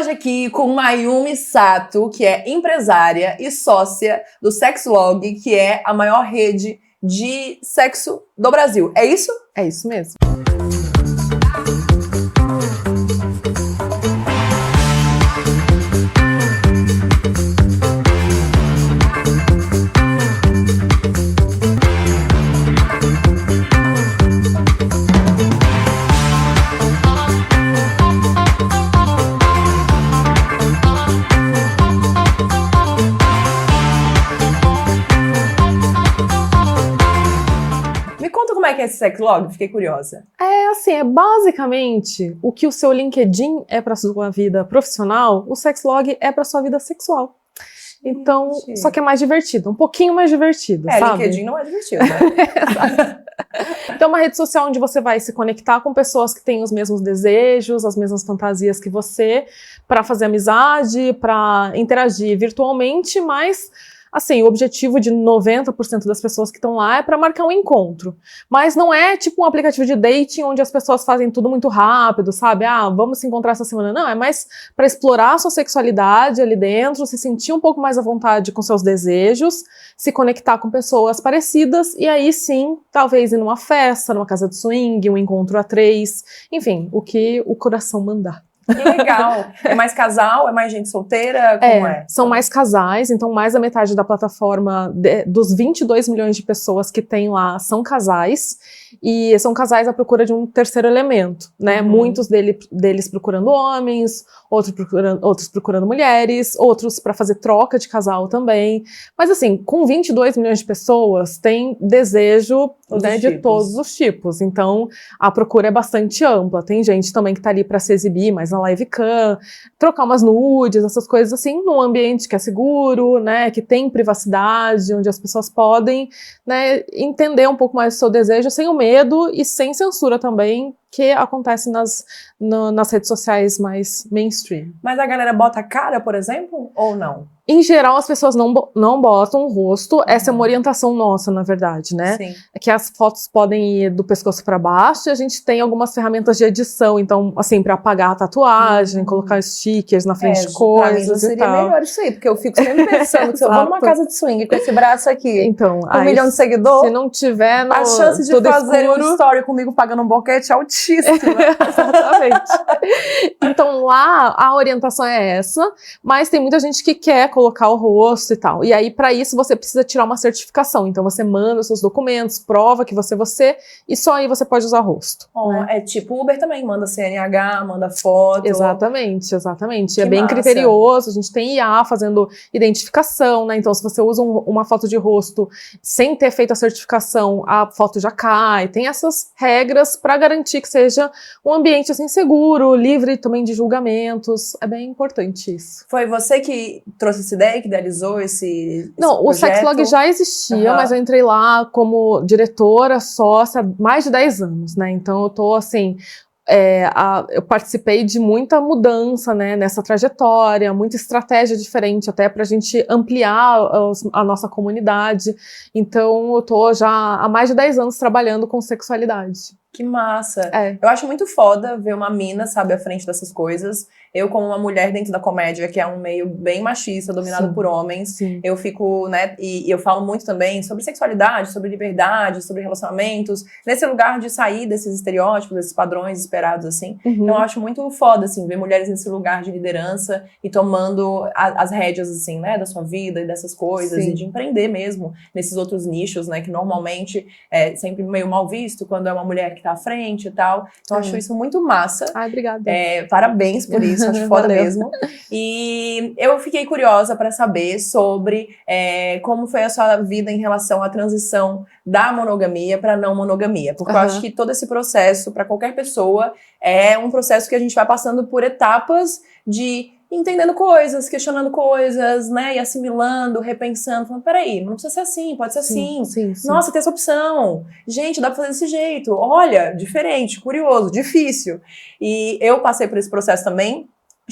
hoje aqui com Mayumi Sato, que é empresária e sócia do Sexlog, que é a maior rede de sexo do Brasil. É isso? É isso mesmo. Como é que é esse Sexlog? Fiquei curiosa. É assim, é basicamente o que o seu LinkedIn é para sua vida profissional, o Sexlog é para sua vida sexual. Então, só que é mais divertido, um pouquinho mais divertido, sabe? LinkedIn não é divertido, né? Então, é uma rede social onde você vai se conectar com pessoas que têm os mesmos desejos, as mesmas fantasias que você, para fazer amizade, para interagir virtualmente, mas assim, o objetivo de 90% das pessoas que estão lá é para marcar um encontro. Mas não é tipo um aplicativo de dating onde as pessoas fazem tudo muito rápido, sabe? Ah, vamos se encontrar essa semana. Não, é mais para explorar a sua sexualidade ali dentro, se sentir um pouco mais à vontade com seus desejos, se conectar com pessoas parecidas e aí sim, talvez ir numa festa, numa casa de swing, um encontro a 3, enfim, o que o coração mandar. Que legal. É mais casal? É mais gente solteira? Como é? São mais casais, então mais da metade da plataforma, dos 22 milhões de pessoas que tem lá, são casais, e são casais à procura de um terceiro elemento, né? Muitos deles procurando homens, outros procurando mulheres, outros para fazer troca de casal também. Mas assim, com 22 milhões de pessoas, tem desejo, né, de todos os tipos. Então, a procura é bastante ampla. Tem gente também que tá ali para se exibir, mas na live cam, trocar umas nudes, essas coisas assim, num ambiente que é seguro, né, que tem privacidade, onde as pessoas podem, né, entender um pouco mais do seu desejo sem o medo e sem censura também, que acontece nas redes sociais mais mainstream. Mas a galera bota a cara, por exemplo, ou não? Em geral, as pessoas não botam o rosto. Essa é uma orientação nossa, na verdade, né? Sim. É que as fotos podem ir do pescoço para baixo e a gente tem algumas ferramentas de edição. Então, assim, para apagar a tatuagem, colocar stickers na frente de coisas pra mim seria e tal. melhor isso aí, porque eu fico sempre pensando que se eu vou numa casa de swing com esse braço aqui, então, com 1 milhão de seguidores, se não tiver a chance de fazer um story comigo pagando um boquete é altíssima. Exatamente. Então lá a orientação é essa, mas tem muita gente que quer colocar o rosto e tal. E aí para isso você precisa tirar uma certificação. Então você manda os seus documentos, prova que você e só aí você pode usar rosto. Né? É tipo Uber também, manda CNH, manda foto. Exatamente, exatamente. Que é bem massa. criterioso, a gente tem IA fazendo identificação, né? Então se você usa uma foto de rosto sem ter feito a certificação, a foto já cai. Tem essas regras para garantir que seja um ambiente assim seguro, livre também de julgamentos. É bem importante isso. Foi você que trouxe essa ideia, que idealizou esse Não, projeto? o Sexlog já existia, mas eu entrei lá como diretora, sócia, há mais de 10 anos, né? Então eu tô assim... eu participei de muita mudança, né, nessa trajetória, muita estratégia diferente até para a gente ampliar a nossa comunidade. Então eu tô já há mais de 10 anos trabalhando com sexualidade. Que massa. Eu acho muito foda ver uma mina, sabe, à frente dessas coisas. Eu, como uma mulher dentro da comédia, que é um meio bem machista, dominado por homens, eu fico, né, e eu falo muito também sobre sexualidade, sobre liberdade, sobre relacionamentos, nesse lugar de sair desses estereótipos, desses padrões esperados, assim. Então eu acho muito foda, assim, ver mulheres nesse lugar de liderança e tomando as rédeas, assim, né, da sua vida e dessas coisas, e de empreender mesmo nesses outros nichos, né, que normalmente é sempre meio mal visto quando é uma mulher que tá à frente e tal. Então eu acho isso muito massa. Ai, obrigada. Parabéns por isso, acho foda mesmo. E eu fiquei curiosa para saber sobre como foi a sua vida em relação à transição da monogamia para não monogamia. Porque eu acho que todo esse processo, para qualquer pessoa, é um processo que a gente vai passando por etapas de entendendo coisas, questionando coisas, né, e assimilando, repensando, falando, peraí, não precisa ser assim, pode ser assim. Sim. Nossa, tem essa opção. Gente, dá pra fazer desse jeito. Olha, diferente, curioso, difícil. E eu passei por esse processo também.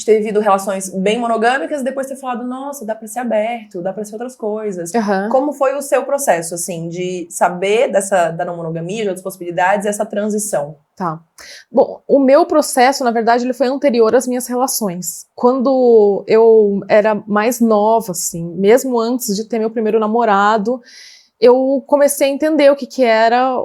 ter vivido relações bem monogâmicas e depois ter falado, nossa, dá pra ser aberto, dá pra ser outras coisas. Como foi o seu processo, assim, de saber da não monogamia, de outras possibilidades, essa transição? Tá. Bom, o meu processo, na verdade, ele foi anterior às minhas relações. Quando eu era mais nova, assim, mesmo antes de ter meu primeiro namorado, eu comecei a entender o que era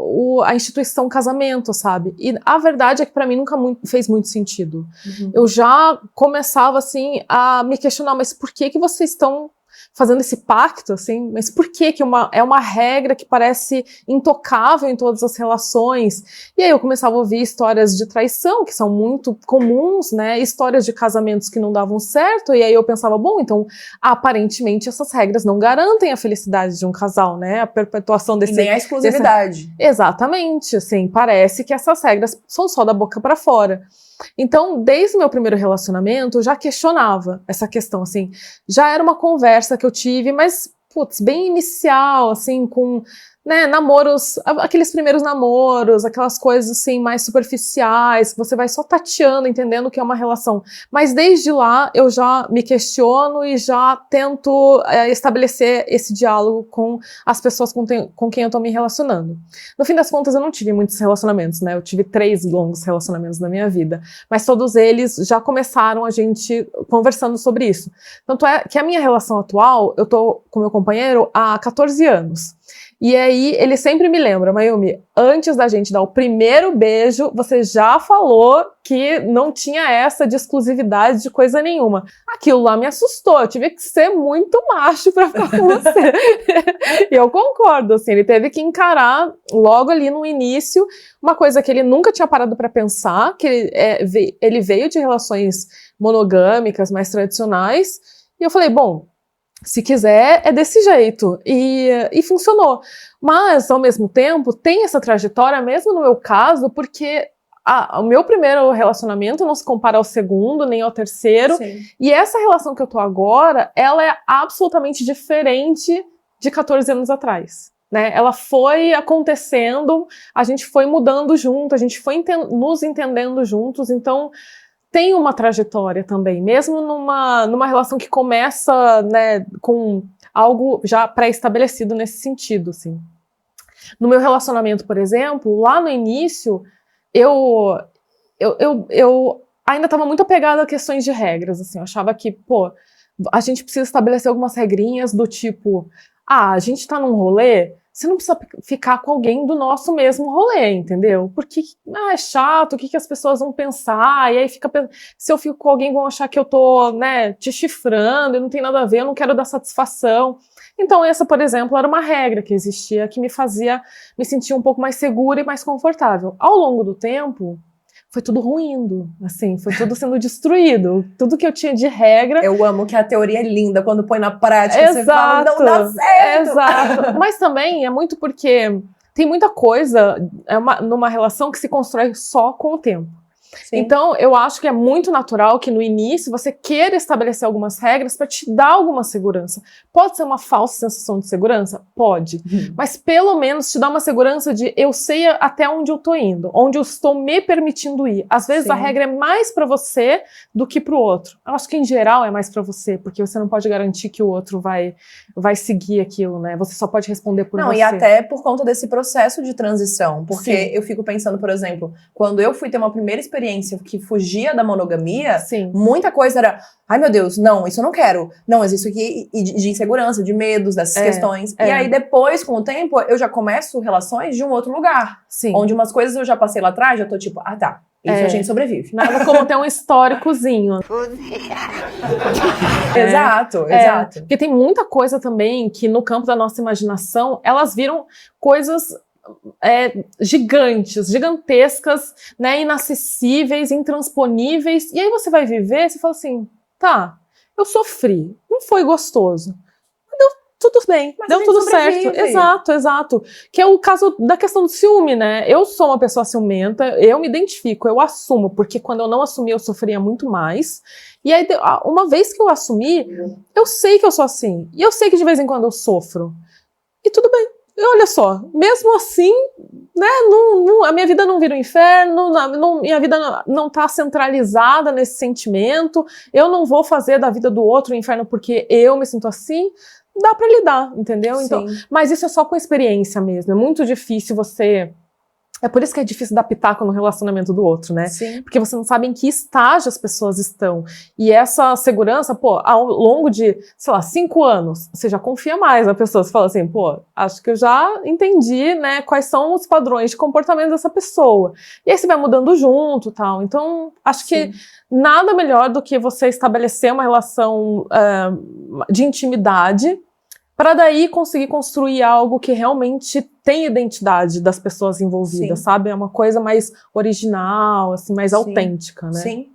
a instituição casamento, sabe? E a verdade é que pra mim nunca fez muito sentido. Eu já começava, assim, a me questionar, mas por que vocês estão fazendo esse pacto, assim? Mas por que é uma regra que parece intocável em todas as relações? E aí eu começava a ouvir histórias de traição, que são muito comuns, né? Histórias de casamentos que não davam certo, e aí eu pensava, bom, então, aparentemente essas regras não garantem a felicidade de um casal, né? A perpetuação desse... E nem a exclusividade. Exatamente, assim, parece que essas regras são só da boca pra fora. Então, desde o meu primeiro relacionamento, eu já questionava essa questão, assim, já era uma conversa que eu tive, mas, putz, bem inicial, assim, com, né, namoros, aqueles primeiros namoros, aquelas coisas, assim, mais superficiais, que você vai só tateando, entendendo o que é uma relação. Mas desde lá, eu já me questiono e já tento estabelecer esse diálogo com as pessoas com quem eu tô me relacionando. No fim das contas, eu não tive muitos relacionamentos, né? Eu tive 3 longos relacionamentos na minha vida, mas todos eles já começaram a gente conversando sobre isso. Tanto é que a minha relação atual, eu tô com meu companheiro há 14 anos. E aí, ele sempre me lembra, Mayumi, antes da gente dar o primeiro beijo, você já falou que não tinha essa de exclusividade de coisa nenhuma. Aquilo lá me assustou, eu tive que ser muito macho pra ficar com você. E eu concordo, assim, ele teve que encarar logo ali no início uma coisa que ele nunca tinha parado pra pensar, que ele veio de relações monogâmicas mais tradicionais, e eu falei, bom, se quiser, é desse jeito. E funcionou. Mas, ao mesmo tempo, tem essa trajetória, mesmo no meu caso, porque o meu primeiro relacionamento não se compara ao segundo, nem ao terceiro. Sim. E essa relação que eu tô agora, ela é absolutamente diferente de 14 anos atrás. Né? Ela foi acontecendo, a gente foi mudando junto, a gente foi nos entendendo juntos, então tem uma trajetória também, mesmo numa relação que começa, né, com algo já pré-estabelecido nesse sentido, assim. No meu relacionamento, por exemplo, lá no início, eu ainda estava muito apegada a questões de regras, assim, eu achava que, pô, a gente precisa estabelecer algumas regrinhas do tipo, a gente tá num rolê, você não precisa ficar com alguém do nosso mesmo rolê, entendeu? Porque é chato, o que as pessoas vão pensar, e aí se eu fico com alguém, vão achar que eu tô, né, te chifrando, e não tem nada a ver, eu não quero dar satisfação. Então essa, por exemplo, era uma regra que existia, que me fazia me sentir um pouco mais segura e mais confortável. Ao longo do tempo, foi tudo ruindo, assim, foi tudo sendo destruído. Tudo que eu tinha de regra... Eu amo que a teoria é linda, quando põe na prática, exato, você fala, não dá certo! Exato, mas também é muito porque tem muita coisa numa relação que se constrói só com o tempo. Sim. Então, eu acho que é muito natural que no início você queira estabelecer algumas regras para te dar alguma segurança. Pode ser uma falsa sensação de segurança? Pode. Mas pelo menos te dá uma segurança de eu sei até onde eu tô indo, onde eu estou me permitindo ir. Às vezes, sim, a regra é mais para você do que pro outro. Eu acho que em geral é mais para você, porque você não pode garantir que o outro vai seguir aquilo, né? Você só pode responder por você. Não, e até por conta desse processo de transição. Porque sim, eu fico pensando, por exemplo, quando eu fui ter uma primeira experiência que fugia da monogamia, sim, muita coisa era, ai meu Deus, não, isso eu não quero. Não, mas isso aqui de insegurança, de medos, dessas questões. E aí depois, com o tempo, eu já começo relações de um outro lugar. Sim. Onde umas coisas eu já passei lá atrás, já tô tipo, ah tá, isso a gente sobrevive. Nada como ter um históricozinho. Exato, exato. Porque tem muita coisa também que no campo da nossa imaginação, elas viram coisas gigantes, gigantescas, né, inacessíveis, intransponíveis, e aí você vai viver, você fala assim, tá, eu sofri, não foi gostoso, mas deu tudo bem, mas deu tudo certo, exato, que é o caso da questão do ciúme, né, eu sou uma pessoa ciumenta, eu me identifico, eu assumo, porque quando eu não assumi eu sofria muito mais, e aí uma vez que eu assumi, eu sei que eu sou assim, e eu sei que de vez em quando eu sofro, e tudo bem. E olha só, mesmo assim, né, a minha vida não vira um inferno, minha vida não tá centralizada nesse sentimento, eu não vou fazer da vida do outro um inferno porque eu me sinto assim, dá pra lidar, entendeu? Sim. Então, mas isso é só com experiência mesmo, é muito difícil você... É por isso que é difícil dar pitaco no relacionamento do outro, né? Sim. Porque você não sabe em que estágio as pessoas estão. E essa segurança, pô, ao longo de, sei lá, 5 anos, você já confia mais na pessoa. Você fala assim, pô, acho que eu já entendi, né, quais são os padrões de comportamento dessa pessoa. E aí você vai mudando junto e tal. Então, acho que nada melhor do que você estabelecer uma relação de intimidade para daí conseguir construir algo que realmente tem identidade das pessoas envolvidas, sabe? É uma coisa mais original, assim, mais autêntica, né? Sim.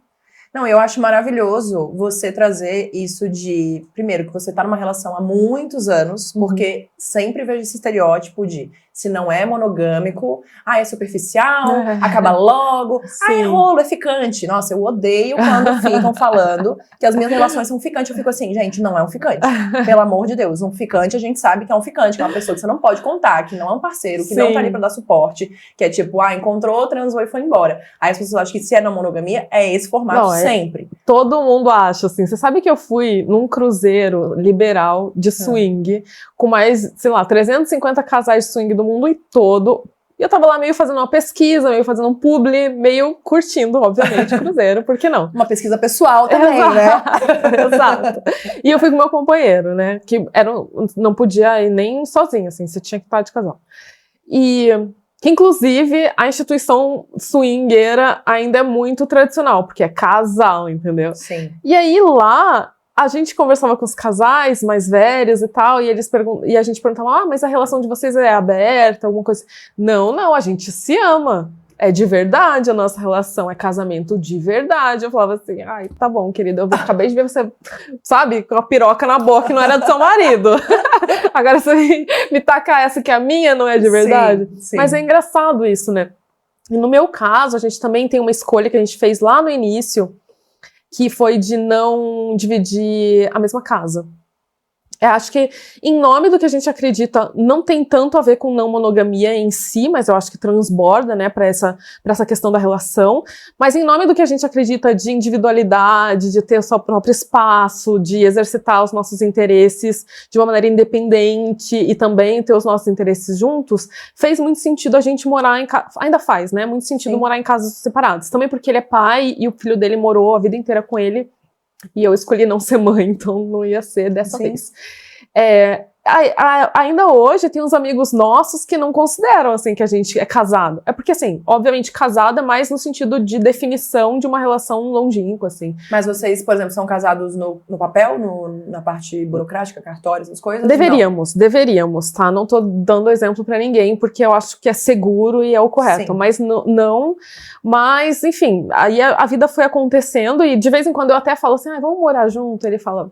Não, eu acho maravilhoso você trazer isso de... Primeiro, que você tá numa relação há muitos anos, porque sempre vejo esse estereótipo de se não é monogâmico, é superficial, acaba logo, é rolo, é ficante. Nossa, eu odeio quando ficam falando que as minhas relações são ficantes. Eu fico assim, gente, não é um ficante. Pelo amor de Deus, um ficante a gente sabe que é um ficante, que é uma pessoa que você não pode contar, que não é um parceiro, que não tá ali pra dar suporte, que é tipo, encontrou, transou e foi embora. Aí as pessoas acham que se é não monogamia, é esse formato sempre. Todo mundo acha, assim. Você sabe que eu fui num cruzeiro liberal de swing, com mais, sei lá, 350 casais de swing do mundo todo. E eu tava lá meio fazendo uma pesquisa, meio fazendo um publi, meio curtindo, obviamente, o cruzeiro, por que não? Uma pesquisa pessoal também, né? Exato. E eu fui com meu companheiro, né? Que não podia ir nem sozinho, assim, você tinha que estar de casal. E... que, inclusive, a instituição swingueira ainda é muito tradicional, porque é casal, entendeu? Sim. E aí, lá, a gente conversava com os casais mais velhos e tal, e e a gente perguntava, mas a relação de vocês é aberta, alguma coisa? Não, a gente se ama. É de verdade a nossa relação, é casamento de verdade. Eu falava assim, tá bom, querida, eu acabei de ver você, sabe, com a piroca na boca que não era do seu marido. Agora você me tacar essa que é a minha, não é de verdade? Sim. Mas é engraçado isso, né? E no meu caso, a gente também tem uma escolha que a gente fez lá no início, que foi de não dividir a mesma casa. Acho que, em nome do que a gente acredita, não tem tanto a ver com não monogamia em si, mas eu acho que transborda, né, pra essa questão da relação. Mas em nome do que a gente acredita de individualidade, de ter o seu próprio espaço, de exercitar os nossos interesses de uma maneira independente e também ter os nossos interesses juntos, fez muito sentido a gente morar em casa. Ainda faz, né? Muito sentido morar em casas separadas. Também porque ele é pai e o filho dele morou a vida inteira com ele. E eu escolhi não ser mãe, então não ia ser dessa vez. Ainda hoje tem uns amigos nossos que não consideram, assim, que a gente é casado. É porque, assim, obviamente casado é mais no sentido de definição de uma relação longínqua, assim. Mas vocês, por exemplo, são casados no papel, na parte burocrática, cartórios, essas coisas? Deveríamos, tá? Não tô dando exemplo pra ninguém, porque eu acho que é seguro e é o correto. Mas não. Mas, enfim, aí a vida foi acontecendo e de vez em quando eu até falo assim, vamos morar junto. Ele fala...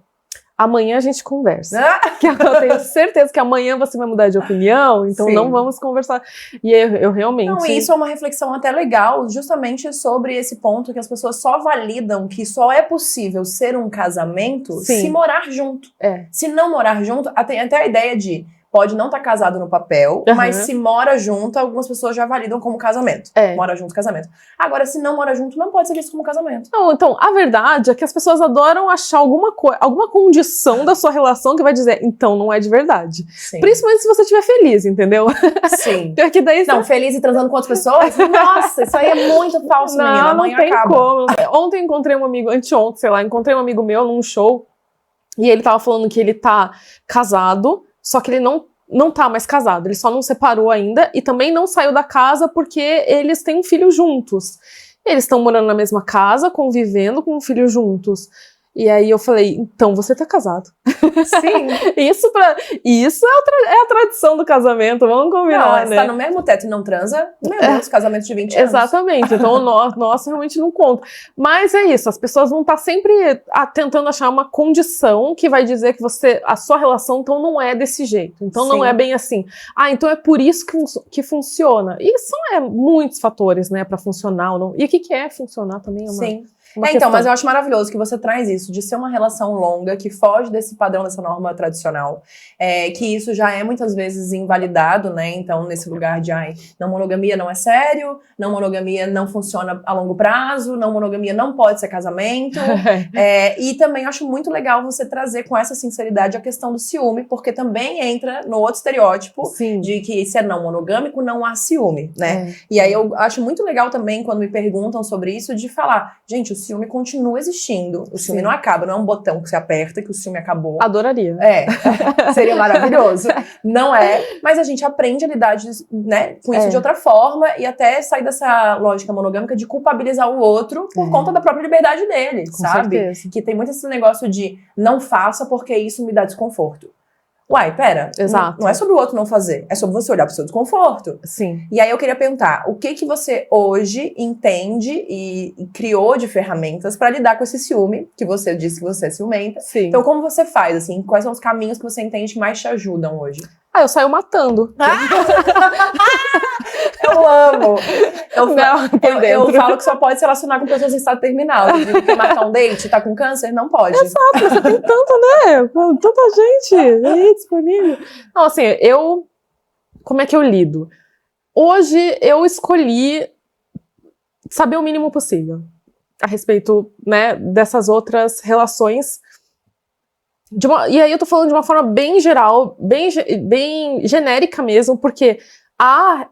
amanhã a gente conversa. Que eu tenho certeza que amanhã você vai mudar de opinião, então não vamos conversar. E eu realmente... Não, isso é uma reflexão até legal, justamente sobre esse ponto que as pessoas só validam que só é possível ser um casamento se morar junto. Se não morar junto, tem até a ideia de... pode não estar casado no papel, mas se mora junto, algumas pessoas já validam como casamento. Mora junto, casamento. Agora, se não mora junto, não pode ser visto como casamento. Não, então, a verdade é que as pessoas adoram achar alguma condição da sua relação que vai dizer, então não é de verdade. Principalmente se você estiver feliz, entendeu? Sim. Porque daí não, feliz e transando com outras pessoas? Nossa, isso aí é muito falso, menina. Amanhã não tem acaba. como. Ontem encontrei um amigo, anteontem, sei lá, encontrei um amigo meu num show, e ele tava falando que ele tá casado, só que ele não tá mais casado, ele só não separou ainda e também não saiu da casa porque eles têm um filho juntos. Eles estão morando na mesma casa, convivendo com um filho juntos. E aí eu falei, então você tá casado. Sim. Isso é a tradição do casamento, vamos combinar, né? Você tá no mesmo teto e não transa, meu Deus, casamento de 20 anos. Exatamente, então o nosso realmente não conta. Mas é isso, as pessoas vão estar sempre tentando achar uma condição que vai dizer que a sua relação então não é desse jeito. Então não é bem assim. Então é por isso que funciona. E são muitos fatores, né, pra funcionar ou não. E o que é funcionar também é uma... Sim. Então, mas eu acho maravilhoso que você traz isso, de ser uma relação longa, que foge desse padrão, dessa norma tradicional, que isso já é muitas vezes invalidado, né? Então, nesse lugar de, não monogamia não é sério, não monogamia não funciona a longo prazo, não monogamia não pode ser casamento. E também acho muito legal você trazer com essa sinceridade a questão do ciúme, porque também entra no outro estereótipo de que se é não monogâmico, não há ciúme, né? E aí eu acho muito legal também, quando me perguntam sobre isso, de falar, gente, o ciúme continua existindo. O ciúme não acaba, não é um botão que você aperta que o ciúme acabou. Adoraria. Seria maravilhoso. Não é, mas a gente aprende a lidar né, com isso de outra forma e até sair dessa lógica monogâmica de culpabilizar o outro por conta da própria liberdade dele, com sabe? Certeza. Que tem muito esse negócio de não faça porque isso me dá desconforto. Uai, pera, não é sobre o outro não fazer, é sobre você olhar pro seu desconforto. Sim. E aí eu queria perguntar, o que você hoje entende e criou de ferramentas pra lidar com esse ciúme, que você disse que você é ciumenta. Sim. Então como você faz, assim, quais são os caminhos que você entende que mais te ajudam hoje? Eu saio matando. Eu amo. Eu falo que só pode se relacionar com pessoas em estado terminal. Eu digo que marcar um date, tá com câncer? Não pode. Exato, você tem tanto, né? Tanta gente aí disponível. Não, assim, como é que eu lido? Hoje eu escolhi saber o mínimo possível a respeito, né, dessas outras relações. E aí eu tô falando de uma forma bem geral, bem genérica mesmo, porque há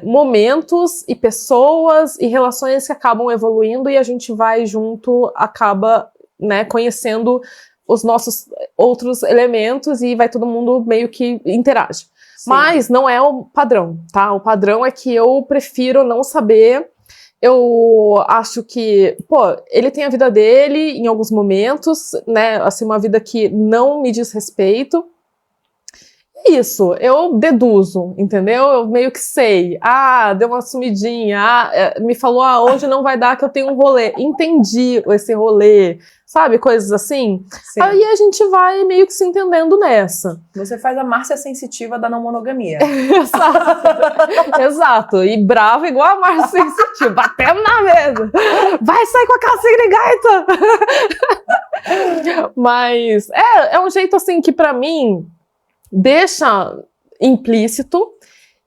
momentos e pessoas e relações que acabam evoluindo e a gente vai junto, acaba, né, conhecendo os nossos outros elementos e vai todo mundo meio que interage. Sim. Mas não é o padrão, tá? O padrão é que eu prefiro não saber. Eu acho que, ele tem a vida dele em alguns momentos, né, assim, uma vida que não me diz respeito. Isso, eu deduzo, entendeu? Eu meio que sei. Deu uma sumidinha. Me falou, hoje não vai dar que eu tenho um rolê. Entendi esse rolê, sabe? Coisas assim. Sim. Aí a gente vai meio que se entendendo nessa. Você faz a Márcia sensitiva da não monogamia. Exato. Exato. E brava igual a Márcia sensitiva. Batendo na mesa. Vai sair com a calcinha gaita. Mas é um jeito assim que pra mim deixa implícito,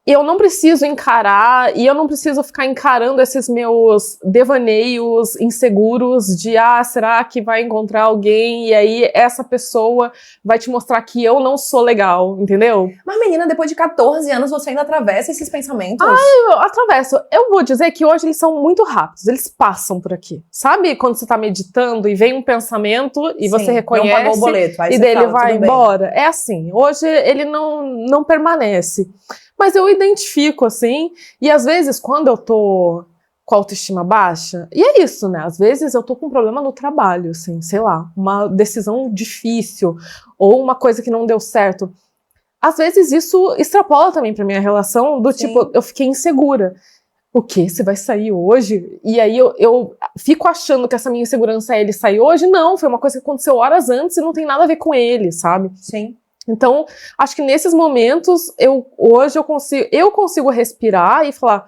eu não preciso encarar, e eu não preciso ficar encarando esses meus devaneios inseguros de, será que vai encontrar alguém, e aí essa pessoa vai te mostrar que eu não sou legal, entendeu? Mas menina, depois de 14 anos você ainda atravessa esses pensamentos? Eu atravesso. Eu vou dizer que hoje eles são muito rápidos, eles passam por aqui. Sabe quando você tá meditando e vem um pensamento e você reconhece, não pagou o boleto, aí e dele vai embora? É assim, hoje ele não permanece. Mas eu identifico, assim, e às vezes quando eu tô com a autoestima baixa, e é isso, né, às vezes eu tô com um problema no trabalho, assim, sei lá, uma decisão difícil, ou uma coisa que não deu certo. Às vezes isso extrapola também pra minha relação, do tipo, eu fiquei insegura. O quê? Você vai sair hoje? E aí eu fico achando que essa minha insegurança é ele sair hoje? Não, foi uma coisa que aconteceu horas antes e não tem nada a ver com ele, sabe? Sim. Então, acho que nesses momentos, hoje eu consigo respirar e falar,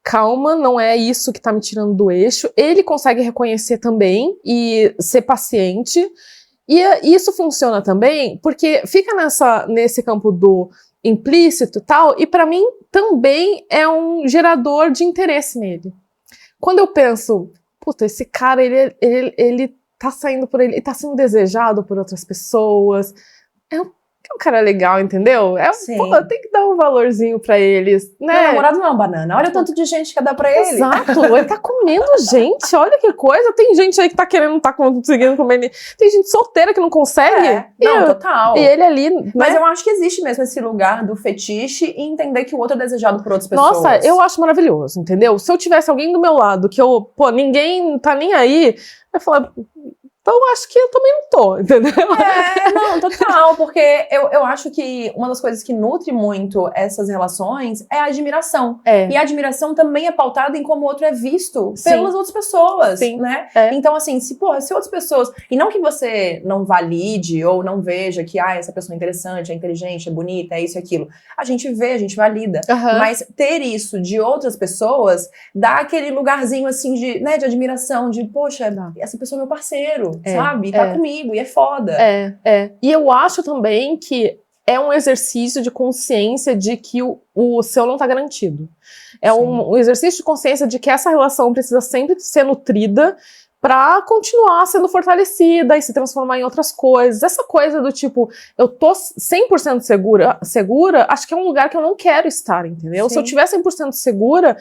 calma, não é isso que tá me tirando do eixo. Ele consegue reconhecer também e ser paciente. E isso funciona também porque fica nesse campo do implícito e tal, e pra mim também é um gerador de interesse nele. Quando eu penso, puta, esse cara, ele tá saindo por ele tá sendo desejado por outras pessoas, é um cara legal, entendeu? Tem que dar um valorzinho pra eles, né? Meu namorado não é uma banana, olha o tanto de gente que dá pra ele. Exato, ele tá comendo gente, olha que coisa. Tem gente aí que tá conseguindo comer. Tem gente solteira que não consegue. Total. E ele ali, né? Mas eu acho que existe mesmo esse lugar do fetiche e entender que o outro é desejado por outras pessoas. Nossa, eu acho maravilhoso, entendeu? Se eu tivesse alguém do meu lado que ninguém tá nem aí, eu ia falar, Então, eu acho que eu também não tô, entendeu? Não, total, porque eu acho que uma das coisas que nutre muito essas relações é a admiração. E a admiração também é pautada em como o outro é visto pelas outras pessoas, né? Então, assim, se outras pessoas... E não que você não valide ou não veja que, essa pessoa é interessante, é inteligente, é bonita, é isso e aquilo. A gente vê, a gente valida. Mas ter isso de outras pessoas dá aquele lugarzinho, assim, de admiração, de, poxa, essa pessoa é meu parceiro, sabe? Tá comigo, e é foda. E eu acho também que é um exercício de consciência de que o seu não tá garantido. É um exercício de consciência de que essa relação precisa sempre ser nutrida pra continuar sendo fortalecida e se transformar em outras coisas. Essa coisa do tipo, eu tô 100% segura, acho que é um lugar que eu não quero estar, entendeu? Se eu tiver 100% segura,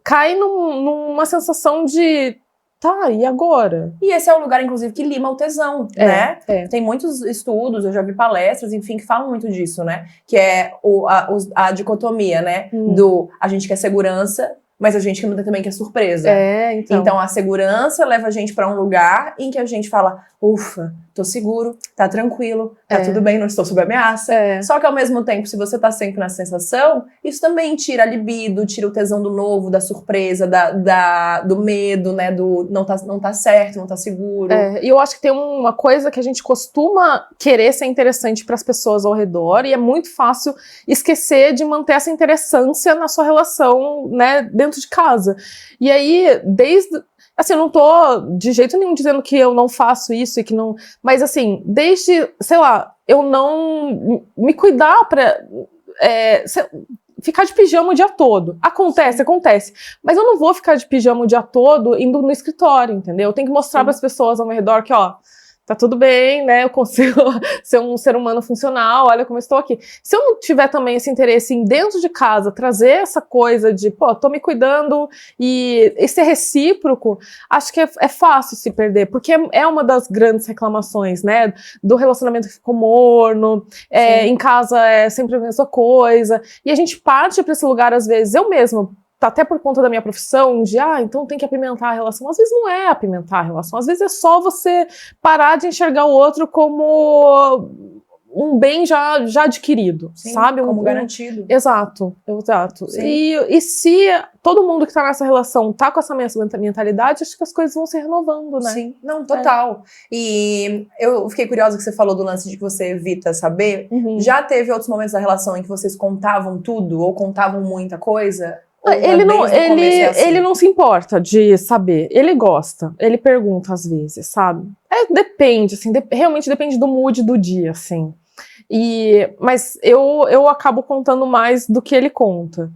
cai numa sensação de... Tá, e agora? E esse é o lugar, inclusive, que lima o tesão, né? Tem muitos estudos, eu já vi palestras, enfim, que falam muito disso, né? Que é a dicotomia, né? A gente quer segurança, mas a gente também quer surpresa. Então a segurança leva a gente pra um lugar em que a gente fala, ufa, tô seguro, tá tranquilo, tá tudo bem, não estou sob ameaça. Só que ao mesmo tempo, se você tá sempre nessa sensação, isso também tira a libido, tira o tesão do novo, da surpresa, do medo, né? Do não tá certo, não tá seguro. E eu acho que tem uma coisa que a gente costuma querer ser interessante pras pessoas ao redor, e é muito fácil esquecer de manter essa interessância na sua relação, né, dentro de casa. E aí, assim, eu não tô de jeito nenhum dizendo que eu não faço isso e que não... Mas, assim, desde, sei lá, eu não me cuidar pra... ficar de pijama o dia todo. Acontece. Mas eu não vou ficar de pijama o dia todo indo no escritório, entendeu? Eu tenho que mostrar para as pessoas ao meu redor que, ó, tá tudo bem, né? Eu consigo ser um ser humano funcional, olha como eu estou aqui. Se eu não tiver também esse interesse em, dentro de casa, trazer essa coisa de, pô, tô me cuidando e ser recíproco, acho que é fácil se perder, porque é uma das grandes reclamações, né? Do relacionamento que ficou morno, em casa é sempre a mesma coisa, e a gente parte para esse lugar, às vezes, eu mesma, até por conta da minha profissão, de, então tem que apimentar a relação. Às vezes não é apimentar a relação, às vezes é só você parar de enxergar o outro como um bem já adquirido, sabe? Como garantido. Exato. E se todo mundo que tá nessa relação tá com essa mesma mentalidade, acho que as coisas vão se renovando, né? Sim, não, total. E eu fiquei curiosa que você falou do lance de que você evita saber. Já teve outros momentos da relação em que vocês contavam tudo ou contavam muita coisa? Ele não se importa de saber, ele gosta, ele pergunta às vezes, sabe? Depende, assim, realmente depende do mood do dia, assim. Mas eu acabo contando mais do que ele conta.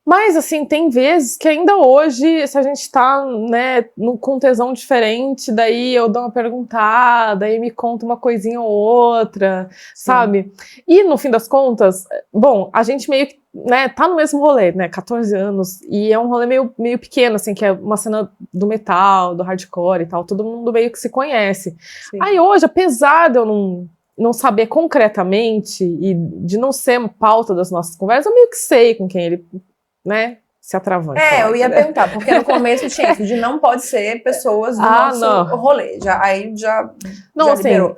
Mas, assim, tem vezes que ainda hoje, se a gente tá, né, com tesão diferente, daí eu dou uma perguntada, aí me conta uma coisinha ou outra, sabe? E, no fim das contas, bom, a gente meio que, né, tá no mesmo rolê, né, 14 anos, e é um rolê meio pequeno, assim, que é uma cena do metal, do hardcore e tal, todo mundo meio que se conhece. Aí hoje, apesar de eu não saber concretamente e de não ser pauta das nossas conversas, eu meio que sei com quem ele, né, se atravanta. Eu ia perguntar, porque no começo tinha isso de não pode ser pessoas do nosso rolê. Não, assim, liberou.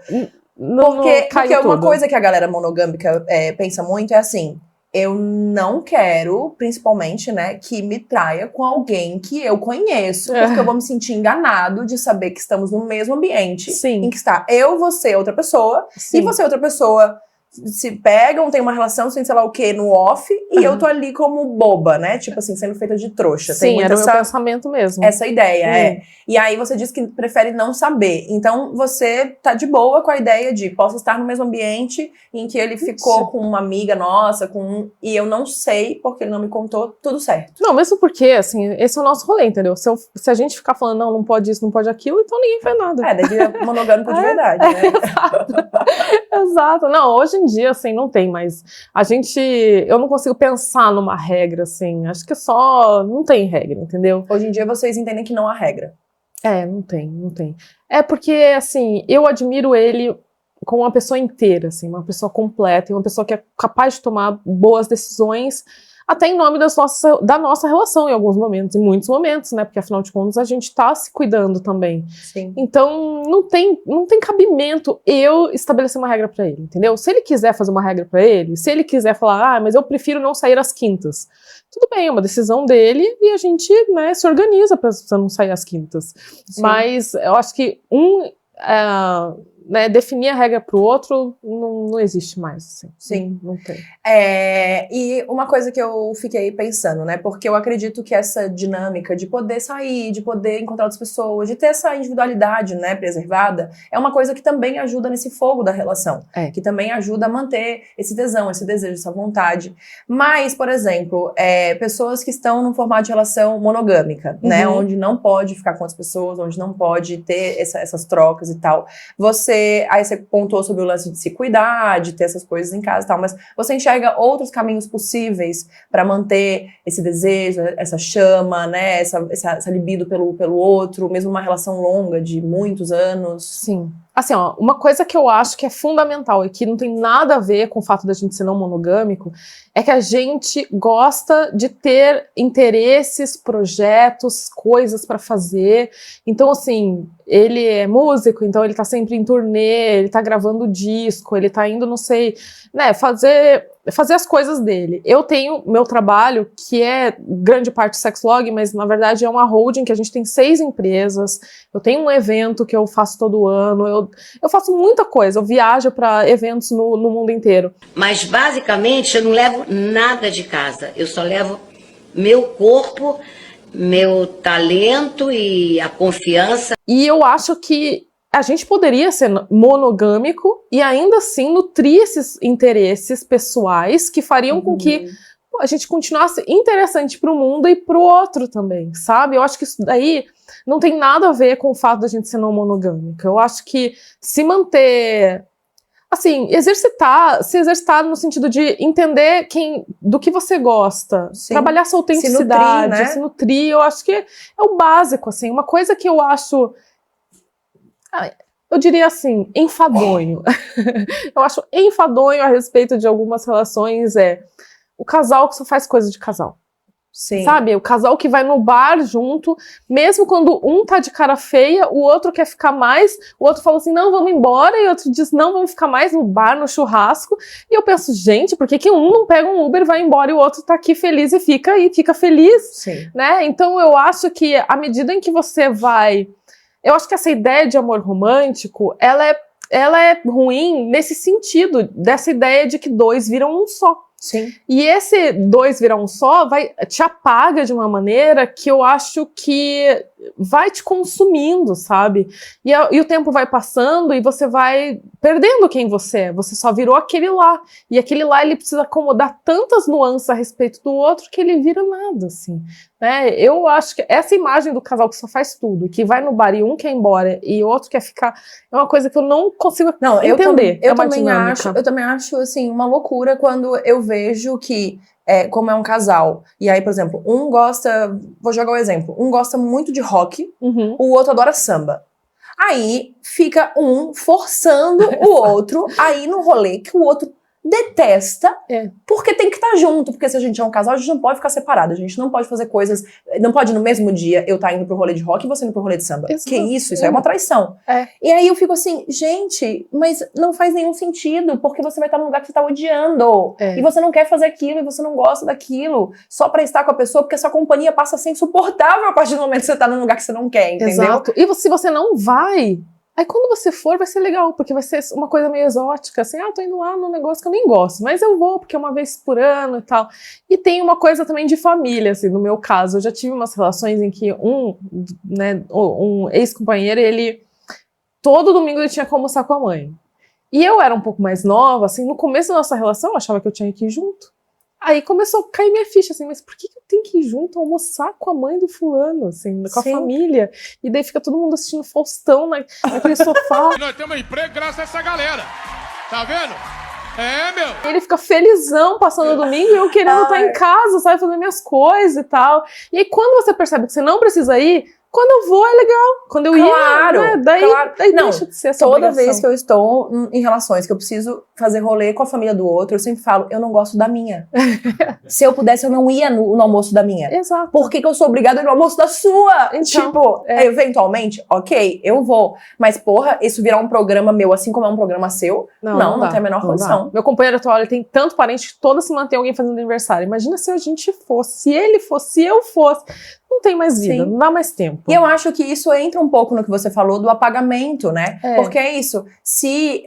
Porque uma coisa que a galera monogâmica pensa muito é assim, eu não quero, principalmente, né, que me traia com alguém que eu conheço, porque eu vou me sentir enganado de saber que estamos no mesmo ambiente em que está você, outra pessoa, e você, outra pessoa, se pegam, tem uma relação, sem sei lá o que, no off, e eu tô ali como boba, né? Tipo assim, sendo feita de trouxa. Sim, tem era o meu pensamento mesmo. Essa ideia, E aí você diz que prefere não saber. Então você tá de boa com a ideia de posso estar no mesmo ambiente em que ele ficou com uma amiga nossa, e eu não sei porque ele não me contou, tudo certo. Não, mesmo porque, assim, esse é o nosso rolê, entendeu? Se a gente ficar falando, não pode isso, não pode aquilo, então ninguém faz nada. Daí é monogâmico de verdade, né? Exato. Não, hoje em dia, assim, não tem mais. Eu não consigo pensar numa regra, assim. Acho que não tem regra, entendeu? Hoje em dia vocês entendem que não há regra. Não tem. É porque, assim, eu admiro ele como uma pessoa inteira, assim, uma pessoa completa, e uma pessoa que é capaz de tomar boas decisões, até em nome da nossa relação em alguns momentos, em muitos momentos, né? Porque afinal de contas a gente tá se cuidando também. Sim. Então não tem cabimento eu estabelecer uma regra pra ele, entendeu? Se ele quiser fazer uma regra pra ele, se ele quiser falar, mas eu prefiro não sair às quintas, tudo bem, é uma decisão dele e a gente, né, se organiza pra não sair às quintas. Sim. Mas eu acho que né, definir a regra pro outro não existe mais, assim. Sim. Não tem. E uma coisa que eu fiquei pensando, né, porque eu acredito que essa dinâmica de poder sair, de poder encontrar outras pessoas, de ter essa individualidade, né, preservada, é uma coisa que também ajuda nesse fogo da relação, que também ajuda a manter esse tesão, esse desejo, essa vontade. Mas, por exemplo, pessoas que estão num formato de relação monogâmica, né, onde não pode ficar com as pessoas, onde não pode ter essas trocas e tal. Aí você pontuou sobre o lance de se cuidar, de ter essas coisas em casa e tal, mas você enxerga outros caminhos possíveis para manter esse desejo, essa chama, né, essa libido pelo outro, mesmo uma relação longa de muitos anos? Sim. Assim, ó, uma coisa que eu acho que é fundamental e que não tem nada a ver com o fato da gente ser não monogâmico é que a gente gosta de ter interesses, projetos, coisas pra fazer. Então, assim, ele é músico, então ele tá sempre em turnê, ele tá gravando disco, ele tá indo, não sei, né, fazer as coisas dele. Eu tenho meu trabalho, que é grande parte sexlog, mas na verdade é uma holding que a gente tem 6 empresas. Eu tenho um evento que eu faço todo ano, eu faço muita coisa, eu viajo para eventos no mundo inteiro. Mas basicamente eu não levo nada de casa, eu só levo meu corpo, meu talento e a confiança. E eu acho que a gente poderia ser monogâmico e ainda assim nutrir esses interesses pessoais que fariam com que a gente continuasse interessante para o mundo e para o outro também, sabe? Eu acho que isso daí não tem nada a ver com o fato da gente ser não monogâmica. Eu acho que se manter, assim, se exercitar no sentido de entender do que você gosta, trabalhar sua autenticidade, se nutrir, eu acho que é o básico, assim. Uma coisa que eu acho, eu diria assim, enfadonho. Eu acho enfadonho a respeito de algumas relações o casal que só faz coisa de casal. Sim. Sabe? O casal que vai no bar junto, mesmo quando um tá de cara feia, o outro quer ficar mais, o outro fala assim, não, vamos embora, e o outro diz, não, vamos ficar mais no bar, no churrasco. E eu penso, gente, por que um não pega um Uber, vai embora, e o outro tá aqui feliz e fica feliz? Sim. Né? Então eu acho que à medida em que você vai... Eu acho que essa ideia de amor romântico, ela é ruim nesse sentido, dessa ideia de que 2 viram um só. Sim. E esse 2 virar um só te apaga de uma maneira que eu acho que vai te consumindo, sabe? E o tempo vai passando e você vai perdendo quem você é. Você só virou aquele lá. E aquele lá, ele precisa acomodar tantas nuances a respeito do outro que ele vira nada, assim. Né? Eu acho que essa imagem do casal que só faz tudo, que vai no bar e um quer ir embora e o outro quer ficar, é uma coisa que eu não consigo entender. Eu também acho, assim, uma loucura quando eu vejo que, como é um casal, e aí, por exemplo, um gosta, vou jogar o exemplo, um gosta muito de rock, o outro adora samba. Aí fica um forçando o outro a ir no rolê que o outro detesta, porque tem que estar junto, porque se a gente é um casal, a gente não pode ficar separado, a gente não pode fazer coisas, não pode no mesmo dia eu estar indo pro rolê de rock e você indo pro rolê de samba. Exato. Que isso é uma traição. E aí eu fico assim, gente, mas não faz nenhum sentido, porque você vai estar num lugar que você tá odiando, e você não quer fazer aquilo, e você não gosta daquilo, só pra estar com a pessoa, porque a sua companhia passa a ser insuportável a partir do momento que você tá num lugar que você não quer, entendeu? Exato. E se você não vai... Aí quando você for, vai ser legal, porque vai ser uma coisa meio exótica, assim, tô indo lá num negócio que eu nem gosto, mas eu vou, porque é uma vez por ano e tal. E tem uma coisa também de família, assim, no meu caso, eu já tive umas relações em que um ex-companheiro, todo domingo ele tinha que almoçar com a mãe. E eu era um pouco mais nova, assim, no começo da nossa relação eu achava que eu tinha que ir junto. Aí começou a cair minha ficha, assim, mas por que eu tenho que ir junto almoçar com a mãe do fulano, assim, com a família? E daí fica todo mundo assistindo Faustão naquele sofá. Nós temos emprego graças a essa galera, tá vendo? Meu! Ele fica felizão passando o domingo e eu querendo estar em casa, sabe, fazendo minhas coisas e tal. E aí quando você percebe que você não precisa ir, Quando eu vou é legal. Quando eu Claro, ia, né? Daí não, deixa de ser essa toda obrigação. vez que eu estou em relações que eu preciso fazer rolê com a família do outro, eu sempre falo, eu não gosto da minha. Se eu pudesse, eu não ia no almoço da minha. Exato. Por que eu sou obrigada a ir no almoço da sua? Então, Tipo, eventualmente, ok, eu vou. Mas, porra, isso virar um programa meu, assim como é um programa seu, não dá, tem a menor condição. Dá. Meu companheiro atual, ele tem tanto parente que toda semana tem alguém fazendo aniversário. Imagina se a gente fosse, se ele fosse, se eu fosse. Não tem mais vida, não dá mais tempo. E eu acho que isso entra um pouco no que você falou do apagamento, né? Porque é isso. E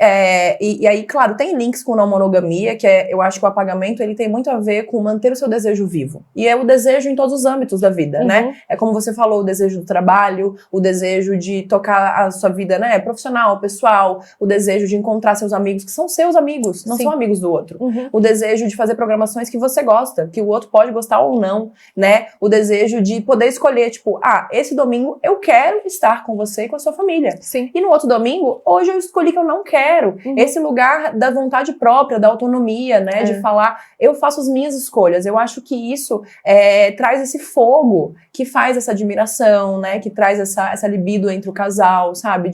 aí, claro, tem links com não monogamia, que eu acho que o apagamento ele tem muito a ver com manter o seu desejo vivo. E é o desejo em todos os âmbitos da vida, né? É como você falou, o desejo do trabalho, o desejo de tocar a sua vida, né, profissional, pessoal, o desejo de encontrar seus amigos, que são seus amigos, não são amigos do outro. O desejo de fazer programações que você gosta, que o outro pode gostar ou não, né? O desejo de poder escolher, tipo, esse domingo eu quero estar com você e com a sua família. Sim. E no outro domingo, hoje eu escolhi que eu não quero. Esse lugar da vontade própria, da autonomia, né? De falar, eu faço as minhas escolhas. Eu acho que isso traz esse fogo que faz essa admiração, né? Que traz essa libido entre o casal, sabe?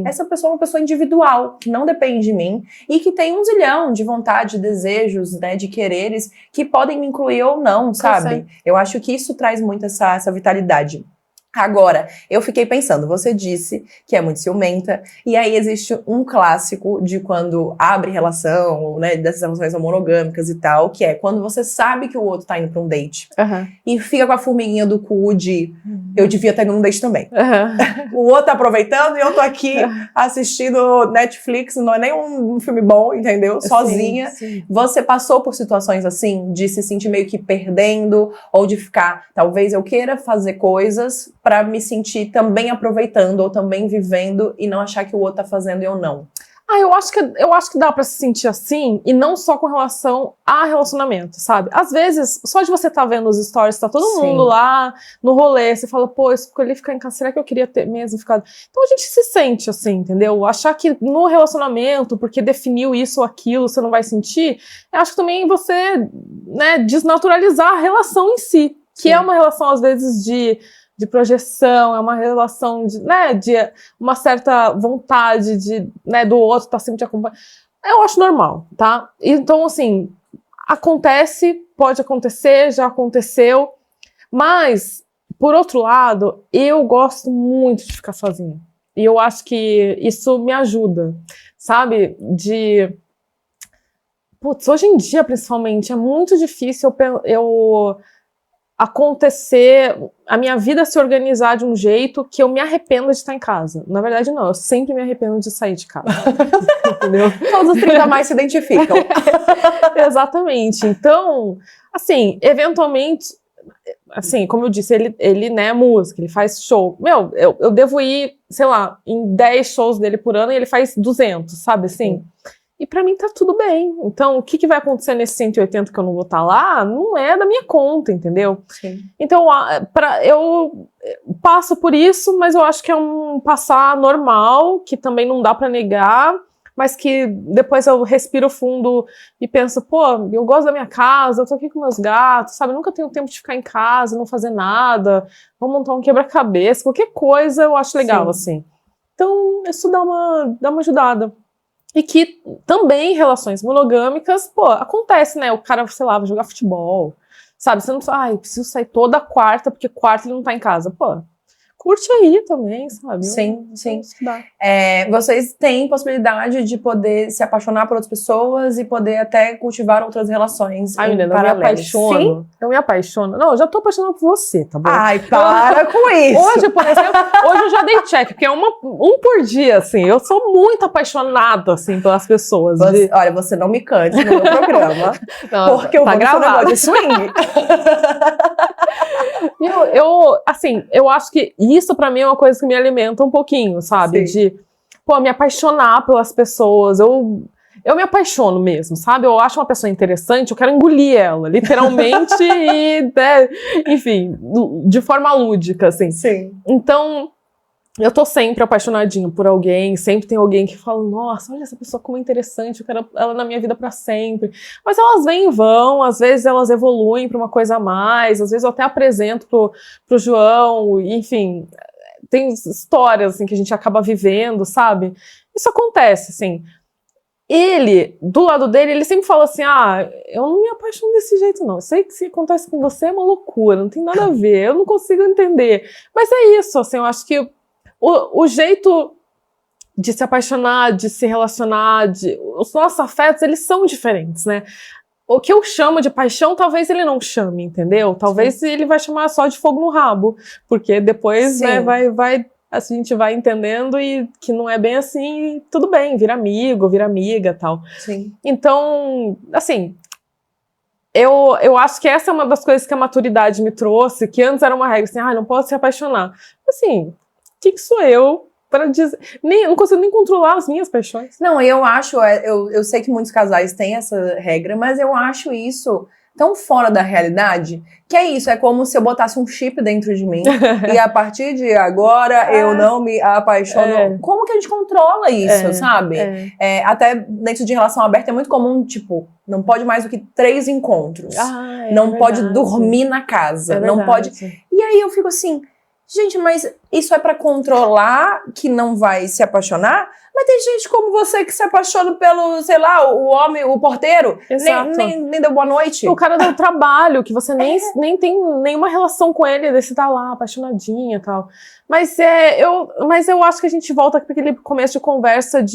Essa pessoa é uma pessoa individual, que não depende de mim e que tem 1 zilhão de vontade, de desejos, né? De quereres que podem me incluir ou não, sabe? Eu acho que isso traz muito essa vitalidade. Agora, eu fiquei pensando, você disse que é muito ciumenta, e aí existe um clássico de quando abre relação, né, dessas relações monogâmicas e tal, que é quando você sabe que o outro tá indo pra um date, e fica com a formiguinha do cu de eu devia ter ido num date também. O outro tá aproveitando e eu tô aqui assistindo Netflix, não é nem um filme bom, entendeu? Sozinha. Sim. Você passou por situações assim, de se sentir meio que perdendo, ou de ficar, talvez eu queira fazer coisas pra me sentir também aproveitando ou também vivendo e não achar que o outro tá fazendo e eu não. Eu acho que dá pra se sentir assim, e não só com relação a relacionamento, sabe? Às vezes, só de você tá vendo os stories, tá todo mundo lá no rolê, você fala, pô, eu escolhi ficar em casa, será que eu queria ter mesmo ficado? Então a gente se sente assim, entendeu? Achar que no relacionamento, porque definiu isso ou aquilo, você não vai sentir, eu acho que também você, né, desnaturalizar a relação em si, que é uma relação, às vezes, de projeção, é uma relação de uma certa vontade de, né, do outro estar sempre te acompanhando. Eu acho normal, tá? Então, assim, acontece, pode acontecer, já aconteceu, mas, por outro lado, eu gosto muito de ficar sozinha. E eu acho que isso me ajuda, sabe? Hoje em dia, principalmente, é muito difícil eu acontecer, a minha vida se organizar de um jeito que eu me arrependo de estar em casa. Na verdade, não, eu sempre me arrependo de sair de casa. Entendeu? Todos os 30 mais se identificam. Exatamente. Então, assim, eventualmente, assim, como eu disse, ele né, é música, ele faz show. Meu, eu devo ir, sei lá, em 10 shows dele por ano e ele faz 200, sabe assim? E pra mim tá tudo bem. Então, o que vai acontecer nesse 180 que eu não vou estar lá, não é da minha conta, entendeu? Então, eu passo por isso, mas eu acho que é um passar normal, que também não dá pra negar, mas que depois eu respiro fundo e penso, pô, eu gosto da minha casa, eu tô aqui com meus gatos, sabe? Eu nunca tenho tempo de ficar em casa, não fazer nada, vou montar um quebra-cabeça, qualquer coisa eu acho legal, assim. Então, isso dá uma ajudada. E que também em relações monogâmicas, pô, acontece, né? O cara, sei lá, vai jogar futebol, sabe? Você não precisa, eu preciso sair toda quarta, porque quarta ele não tá em casa. Pô, curte aí também, sabe? Sim. Vocês têm possibilidade de poder se apaixonar por outras pessoas e poder até cultivar outras relações menina, paralelas. Eu me apaixono. Sim? Eu me apaixono. Não, eu já tô apaixonada por você, tá bom? Ai, para com isso! Hoje, por exemplo, eu já dei check, porque é um por dia, assim. Eu sou muito apaixonada, assim, pelas pessoas. Olha, você não me cante no meu programa, não, porque eu vou gravado de swing. Eu acho que isso pra mim é uma coisa que me alimenta um pouquinho, sabe? De, me apaixonar pelas pessoas. Eu me apaixono mesmo, sabe? Eu acho uma pessoa interessante, eu quero engolir ela, literalmente, e, enfim, de forma lúdica, assim. Sim. Então, eu tô sempre apaixonadinha por alguém, sempre tem alguém que fala, nossa, olha essa pessoa como é interessante, eu quero ela na minha vida pra sempre. Mas elas vêm e vão, às vezes elas evoluem pra uma coisa a mais, às vezes eu até apresento pro João, enfim, tem histórias, assim, que a gente acaba vivendo, sabe? Isso acontece, assim. Ele, do lado dele, ele sempre fala assim, eu não me apaixono desse jeito, não. Eu sei que se acontece com você é uma loucura, não tem nada a ver, eu não consigo entender. Mas é isso, assim, eu acho que o jeito de se apaixonar, de se relacionar, os nossos afetos, eles são diferentes, né? O que eu chamo de paixão, talvez ele não chame, entendeu? Talvez ele vai chamar só de fogo no rabo, porque depois, né, a gente vai entendendo e que não é bem assim, tudo bem, vira amigo, vira amiga, tal. Sim. Então, assim, eu acho que essa é uma das coisas que a maturidade me trouxe, que antes era uma regra, assim, não posso se apaixonar. Assim, o que sou eu para dizer? Não consigo nem controlar as minhas paixões. Não, eu acho, eu sei que muitos casais têm essa regra, mas eu acho isso tão fora da realidade, que é isso, é como se eu botasse um chip dentro de mim, e a partir de agora eu não me apaixono. Como que a gente controla isso, sabe? Até dentro de relação aberta é muito comum, tipo, não pode mais do que 3 encontros. Não pode dormir na casa, não pode... E aí eu fico assim, gente, mas isso é pra controlar que não vai se apaixonar? Mas tem gente como você que se apaixona pelo, sei lá, o homem, o porteiro, nem deu boa noite. O cara deu trabalho, que você nem tem nenhuma relação com ele, daí você tá lá, apaixonadinha e tal. Mas eu acho que a gente volta para aquele começo de conversa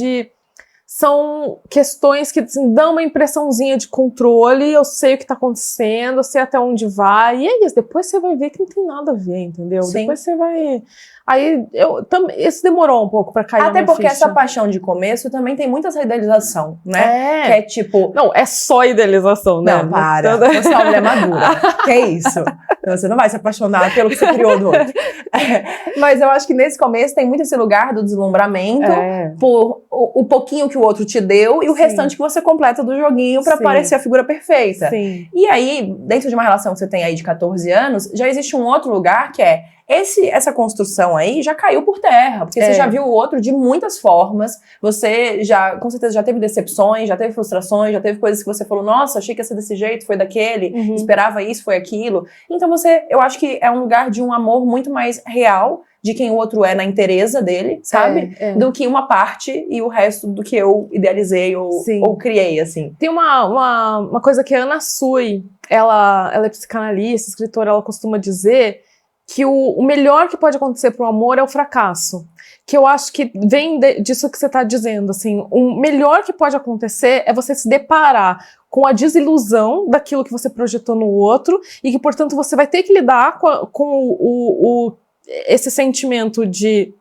são questões que assim, dão uma impressãozinha de controle, eu sei o que tá acontecendo, eu sei até onde vai, e é isso, depois você vai ver que não tem nada a ver, entendeu? Sim. Depois você vai... Aí, isso demorou um pouco pra cair. Até porque ficha. essa paixão de começo também tem muita essa idealização, né? Que é tipo... Não, é só idealização, né? Não, para. Você é uma mulher madura. Que é isso? Você não vai se apaixonar pelo que você criou do outro. Mas eu acho que nesse começo tem muito esse lugar do deslumbramento por o pouquinho que o outro te deu e o restante que você completa do joguinho pra parecer a figura perfeita. Sim. E aí, dentro de uma relação que você tem aí de 14 anos, já existe um outro lugar que é essa construção aí já caiu por terra, porque você já viu o outro de muitas formas, você já, com certeza, já teve decepções, já teve frustrações, já teve coisas que você falou, nossa, achei que ia ser desse jeito, foi daquele, esperava isso, foi aquilo. Então eu acho que é um lugar de um amor muito mais real, de quem o outro é na inteireza dele, sabe? Do que uma parte e o resto do que eu idealizei ou criei, assim. Tem uma coisa que a Ana Sui, ela é psicanalista, escritora, ela costuma dizer que o melhor que pode acontecer para o amor é o fracasso. Que eu acho que vem disso que você está dizendo, assim, o melhor que pode acontecer é você se deparar com a desilusão daquilo que você projetou no outro e que, portanto, você vai ter que lidar com esse sentimento de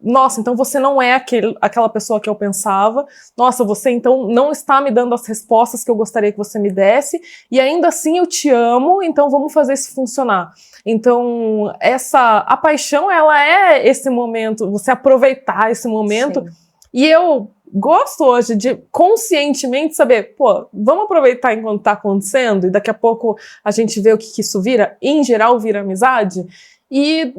nossa, então você não é aquela pessoa que eu pensava, nossa, você então não está me dando as respostas que eu gostaria que você me desse, e ainda assim eu te amo, então vamos fazer isso funcionar. Então, a paixão, ela é esse momento, você aproveitar esse momento, e eu gosto hoje de conscientemente saber, vamos aproveitar enquanto está acontecendo, e daqui a pouco a gente vê o que isso vira, e em geral vira amizade. E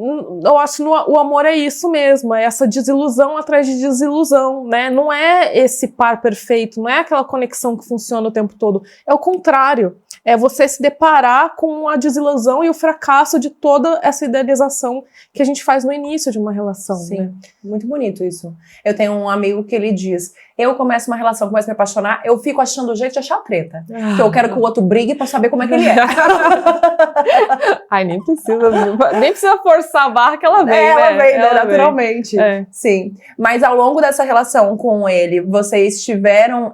eu acho que o amor é isso mesmo, é essa desilusão atrás de desilusão, né? Não é esse par perfeito, não é aquela conexão que funciona o tempo todo. É o contrário, é você se deparar com a desilusão e o fracasso de toda essa idealização que a gente faz no início de uma relação. Sim, né? Muito bonito isso. Eu tenho um amigo que ele diz, eu começo uma relação, começo a me apaixonar, eu fico achando o jeito de achar treta. Porque eu quero que o outro brigue pra saber como é que ele é. Ai, nem precisa forçar a barra que ela vem, né? Ela vem, naturalmente. É. Sim. Mas ao longo dessa relação com ele, vocês tiveram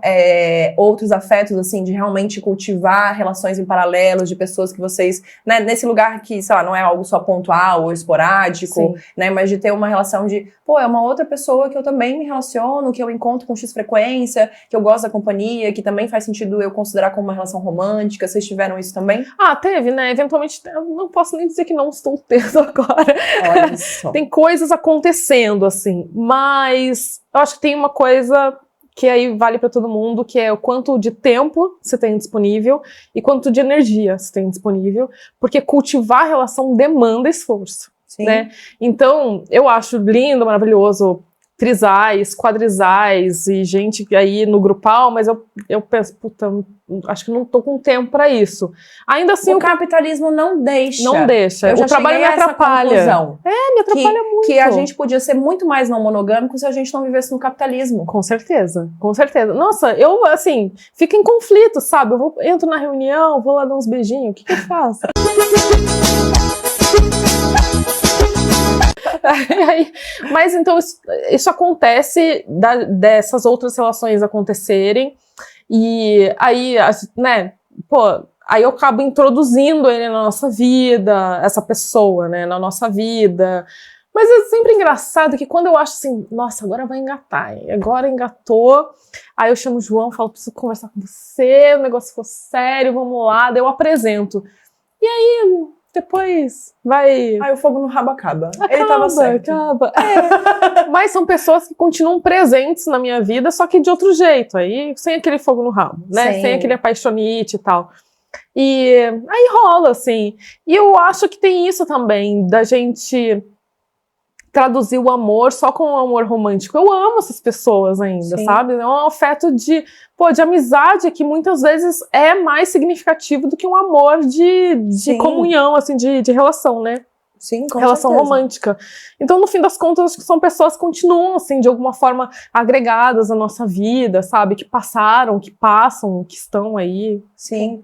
outros afetos, assim, de realmente cultivar relações em paralelo, de pessoas que vocês, né, nesse lugar que, sei lá, não é algo só pontual ou esporádico, né, mas de ter uma relação de, é uma outra pessoa que eu também me relaciono, que eu encontro com X frequência, que eu gosto da companhia, que também faz sentido eu considerar como uma relação romântica. Vocês tiveram isso também? Teve, né? Eventualmente, eu não posso nem dizer que não estou tendo agora. Olha só. Tem coisas acontecendo, assim, mas eu acho que tem uma coisa que aí vale pra todo mundo, que é o quanto de tempo você tem disponível e quanto de energia você tem disponível, porque cultivar a relação demanda esforço. Sim. Né? Então, eu acho lindo, maravilhoso trisais, quadrisais e gente aí no grupal, mas eu penso, puta, acho que não tô com tempo para isso. Ainda assim, o capitalismo não deixa. Não deixa. Eu já o trabalho me cheguei a essa atrapalha. conclusão. Me atrapalha muito. Que a gente podia ser muito mais não monogâmico se a gente não vivesse no capitalismo. Com certeza, com certeza. Nossa, eu, assim, fico em conflito, sabe? Entro na reunião, vou lá dar uns beijinhos, o que eu faço? Mas então isso acontece dessas outras relações acontecerem e aí, né, pô, aí eu acabo introduzindo ele na nossa vida, essa pessoa, né, na nossa vida. Mas é sempre engraçado que quando eu acho assim, nossa, agora vai engatar, hein? Agora engatou, aí eu chamo o João, falo, preciso conversar com você, o negócio ficou sério, vamos lá, daí eu apresento. E aí, depois vai... Aí o fogo no rabo acaba. Ele tava certo. Acaba. Mas são pessoas que continuam presentes na minha vida, só que de outro jeito, aí sem aquele fogo no rabo, né? Sim. Sem aquele apaixonite e tal. E aí rola, assim. E eu acho que tem isso também, da gente traduzir o amor só com o amor romântico. Eu amo essas pessoas ainda, Sim. sabe? É um afeto de amizade que muitas vezes é mais significativo do que um amor de comunhão, assim, de relação, né? Sim, com relação certeza. romântica. Então, no fim das contas, acho que são pessoas que continuam, assim, de alguma forma agregadas à nossa vida, sabe? Que passaram, que passam, que estão aí. Sim.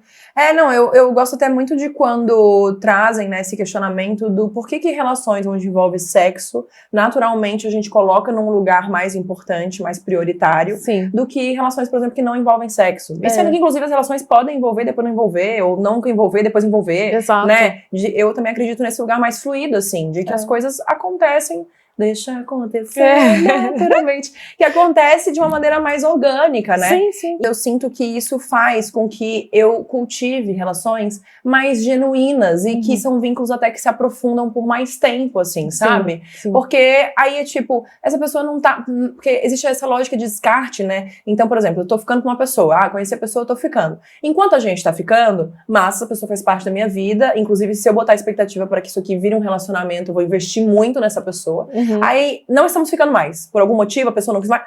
Não, eu gosto até muito de quando trazem, né, esse questionamento do por que relações onde envolve sexo, naturalmente a gente coloca num lugar mais importante, mais prioritário, Sim. do que relações, por exemplo, que não envolvem sexo. E sendo que, inclusive, as relações podem envolver, depois não envolver, ou nunca envolver, depois envolver. Exato. Né? Eu também acredito nesse lugar mais fluido, assim, de que as coisas acontecem. Deixa acontecer naturalmente. Que acontece de uma maneira mais orgânica, né? Sim, sim. Eu sinto que isso faz com que eu cultive relações mais genuínas e que são vínculos até que se aprofundam por mais tempo, assim, sabe? Sim. Porque aí é tipo, essa pessoa não tá... Porque existe essa lógica de descarte, né? Então, por exemplo, eu tô ficando com uma pessoa. Conheci a pessoa, eu tô ficando. Enquanto a gente tá ficando, mas essa pessoa faz parte da minha vida. Inclusive, se eu botar expectativa para que isso aqui vire um relacionamento, eu vou investir muito nessa pessoa. Aí, não estamos ficando mais. Por algum motivo, a pessoa não quis mais.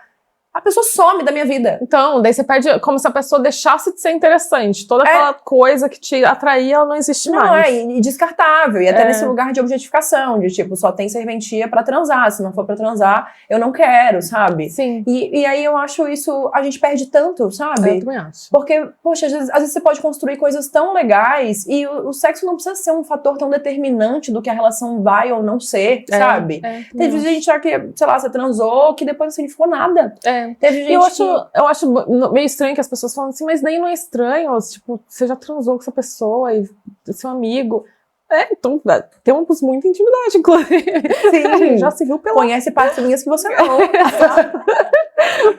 A pessoa some da minha vida. Então, daí você perde, como se a pessoa deixasse de ser interessante. Toda aquela coisa que te atraía, ela não existe mais. E descartável. E até nesse lugar de objetificação, de tipo, só tem serventia pra transar. Se não for pra transar, eu não quero, sabe? Sim. E aí eu acho isso, a gente perde tanto, sabe? Eu também acho. Porque, poxa, às vezes você pode construir coisas tão legais e o sexo não precisa ser um fator tão determinante do que a relação vai ou não ser, sabe? Teve gente já que, sei lá, você transou, que depois não significou nada. Teve gente eu acho meio estranho que as pessoas falam assim, mas nem não é estranho, tipo, você já transou com essa pessoa e seu amigo. Então temos muita intimidade, inclusive. Sim. Já se viu pela... Conhece partes minhas que você não.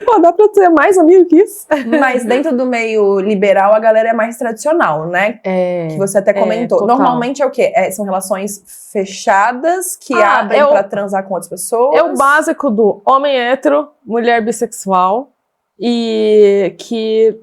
Pô, dá pra ser mais amigo que isso. Mas dentro do meio liberal, a galera é mais tradicional, né? Que você até comentou. Total. Normalmente é o quê? São relações fechadas que abrem pra transar com outras pessoas. É o básico do homem hétero, mulher bissexual e que,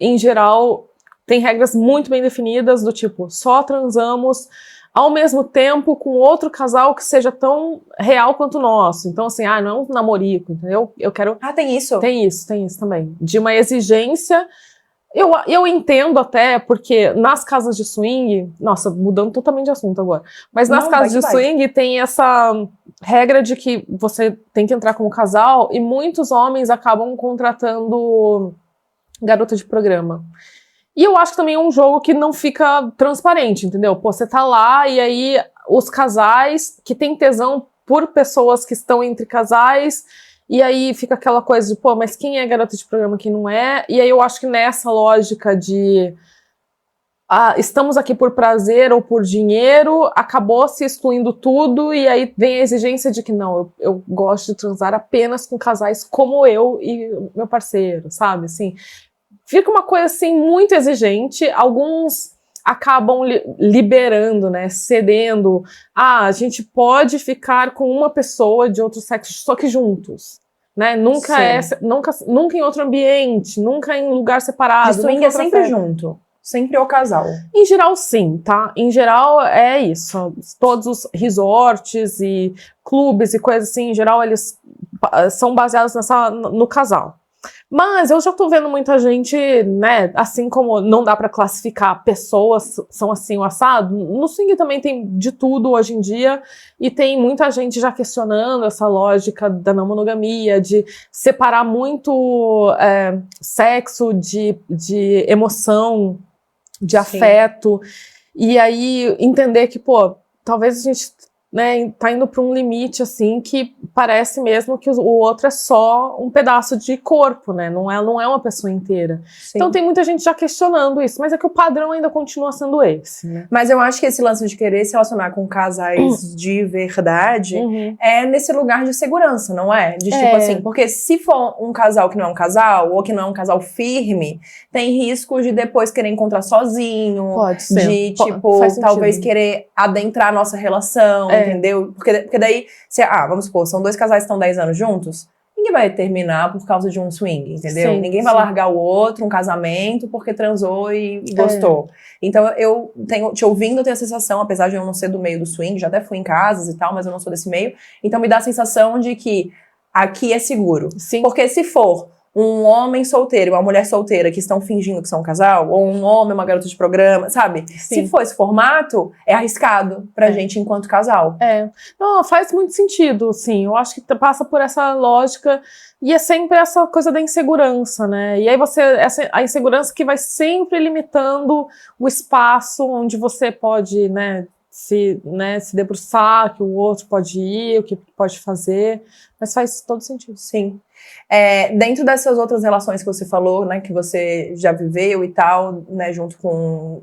em geral, tem regras muito bem definidas do tipo, só transamos ao mesmo tempo com outro casal que seja tão real quanto o nosso. Então, assim, não é um namorico, entendeu? Eu quero... tem isso? Tem isso também. De uma exigência... Eu entendo até, porque nas casas de swing... Nossa, mudando totalmente de assunto agora. Mas nas casas de swing tem essa regra de que você tem que entrar como casal e muitos homens acabam contratando garota de programa. E eu acho que também é um jogo que não fica transparente, entendeu? Pô, você tá lá e aí os casais que têm tesão por pessoas que estão entre casais, e aí fica aquela coisa de, pô, mas quem é garota de programa, quem não é? E aí eu acho que nessa lógica de estamos aqui por prazer ou por dinheiro, acabou se excluindo tudo, e aí vem a exigência de que não, eu gosto de transar apenas com casais como eu e meu parceiro, sabe? Assim, fica uma coisa, assim, muito exigente. Alguns acabam liberando, né, cedendo. A gente pode ficar com uma pessoa de outro sexo, só que juntos, né? Nunca em outro ambiente, nunca em lugar separado. De swing é sempre junto. Sempre o casal. Em geral, sim, tá? Em geral, é isso. Todos os resorts e clubes e coisas assim, em geral, eles são baseadas no casal. Mas eu já tô vendo muita gente, né, assim como não dá pra classificar pessoas são assim o assado, no swing também tem de tudo hoje em dia, e tem muita gente já questionando essa lógica da não monogamia, de separar muito sexo de emoção, de afeto, e aí entender que, pô, talvez a gente, né, tá indo para um limite, assim, que parece mesmo que o outro é só um pedaço de corpo, né, não é uma pessoa inteira. Sim. Então tem muita gente já questionando isso, mas é que o padrão ainda continua sendo esse, né? Mas eu acho que esse lance de querer se relacionar com casais de verdade é nesse lugar de segurança, não é? De tipo assim, porque se for um casal que não é um casal, ou que não é um casal firme, tem risco de depois querer encontrar sozinho, pode ser. De tipo, talvez querer adentrar a nossa relação, entendeu? Porque daí, vamos supor, são dois casais que estão 10 anos juntos, ninguém vai terminar por causa de um swing, entendeu? Sim, ninguém vai largar o outro, um casamento, porque transou e gostou. Então, eu te ouvindo, eu tenho a sensação, apesar de eu não ser do meio do swing, já até fui em casas e tal, mas eu não sou desse meio, então me dá a sensação de que aqui é seguro. Sim. Porque se for um homem solteiro e uma mulher solteira que estão fingindo que são um casal, ou um homem e uma garota de programa, sabe? Sim. Se for esse formato, é arriscado pra gente enquanto casal. Não, faz muito sentido, sim. Eu acho que passa por essa lógica e é sempre essa coisa da insegurança, né? E aí a insegurança que vai sempre limitando o espaço onde você pode, né, se debruçar, que o outro pode ir, o que pode fazer, mas faz todo sentido. Sim. Dentro dessas outras relações que você falou, né, que você já viveu e tal, né, junto com...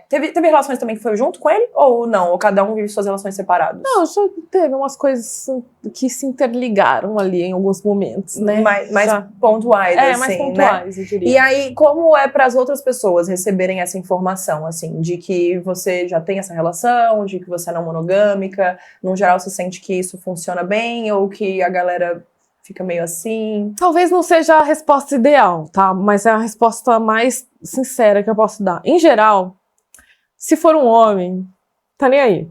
Teve relações também que foi junto com ele? Ou não? Ou cada um vive suas relações separadas? Não, já teve umas coisas que se interligaram ali em alguns momentos, né? Mais pontuais, assim, mais pontuais, né? eu diria. E aí, como é para as outras pessoas receberem essa informação, assim, de que você já tem essa relação, de que você é não monogâmica, no geral você sente que isso funciona bem, ou que a galera fica meio assim? Talvez não seja a resposta ideal, tá? Mas é a resposta mais sincera que eu posso dar. Em geral, se for um homem, tá nem aí.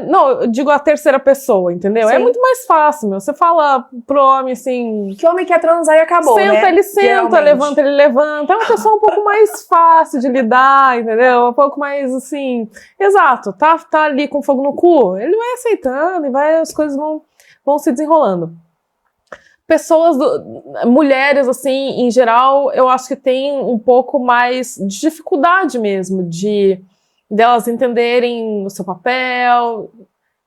Não, eu digo a terceira pessoa, entendeu? Sim. É muito mais fácil, meu. Você fala pro homem assim... Que homem quer transar e acabou, senta, né? ele senta, Geralmente. levanta, ele levanta. É uma pessoa um pouco mais fácil de lidar, entendeu? Um pouco mais, assim... Exato, tá ali com fogo no cu, ele vai aceitando e as coisas vão se desenrolando. Mulheres, assim, em geral, eu acho que tem um pouco mais de dificuldade mesmo delas entenderem o seu papel,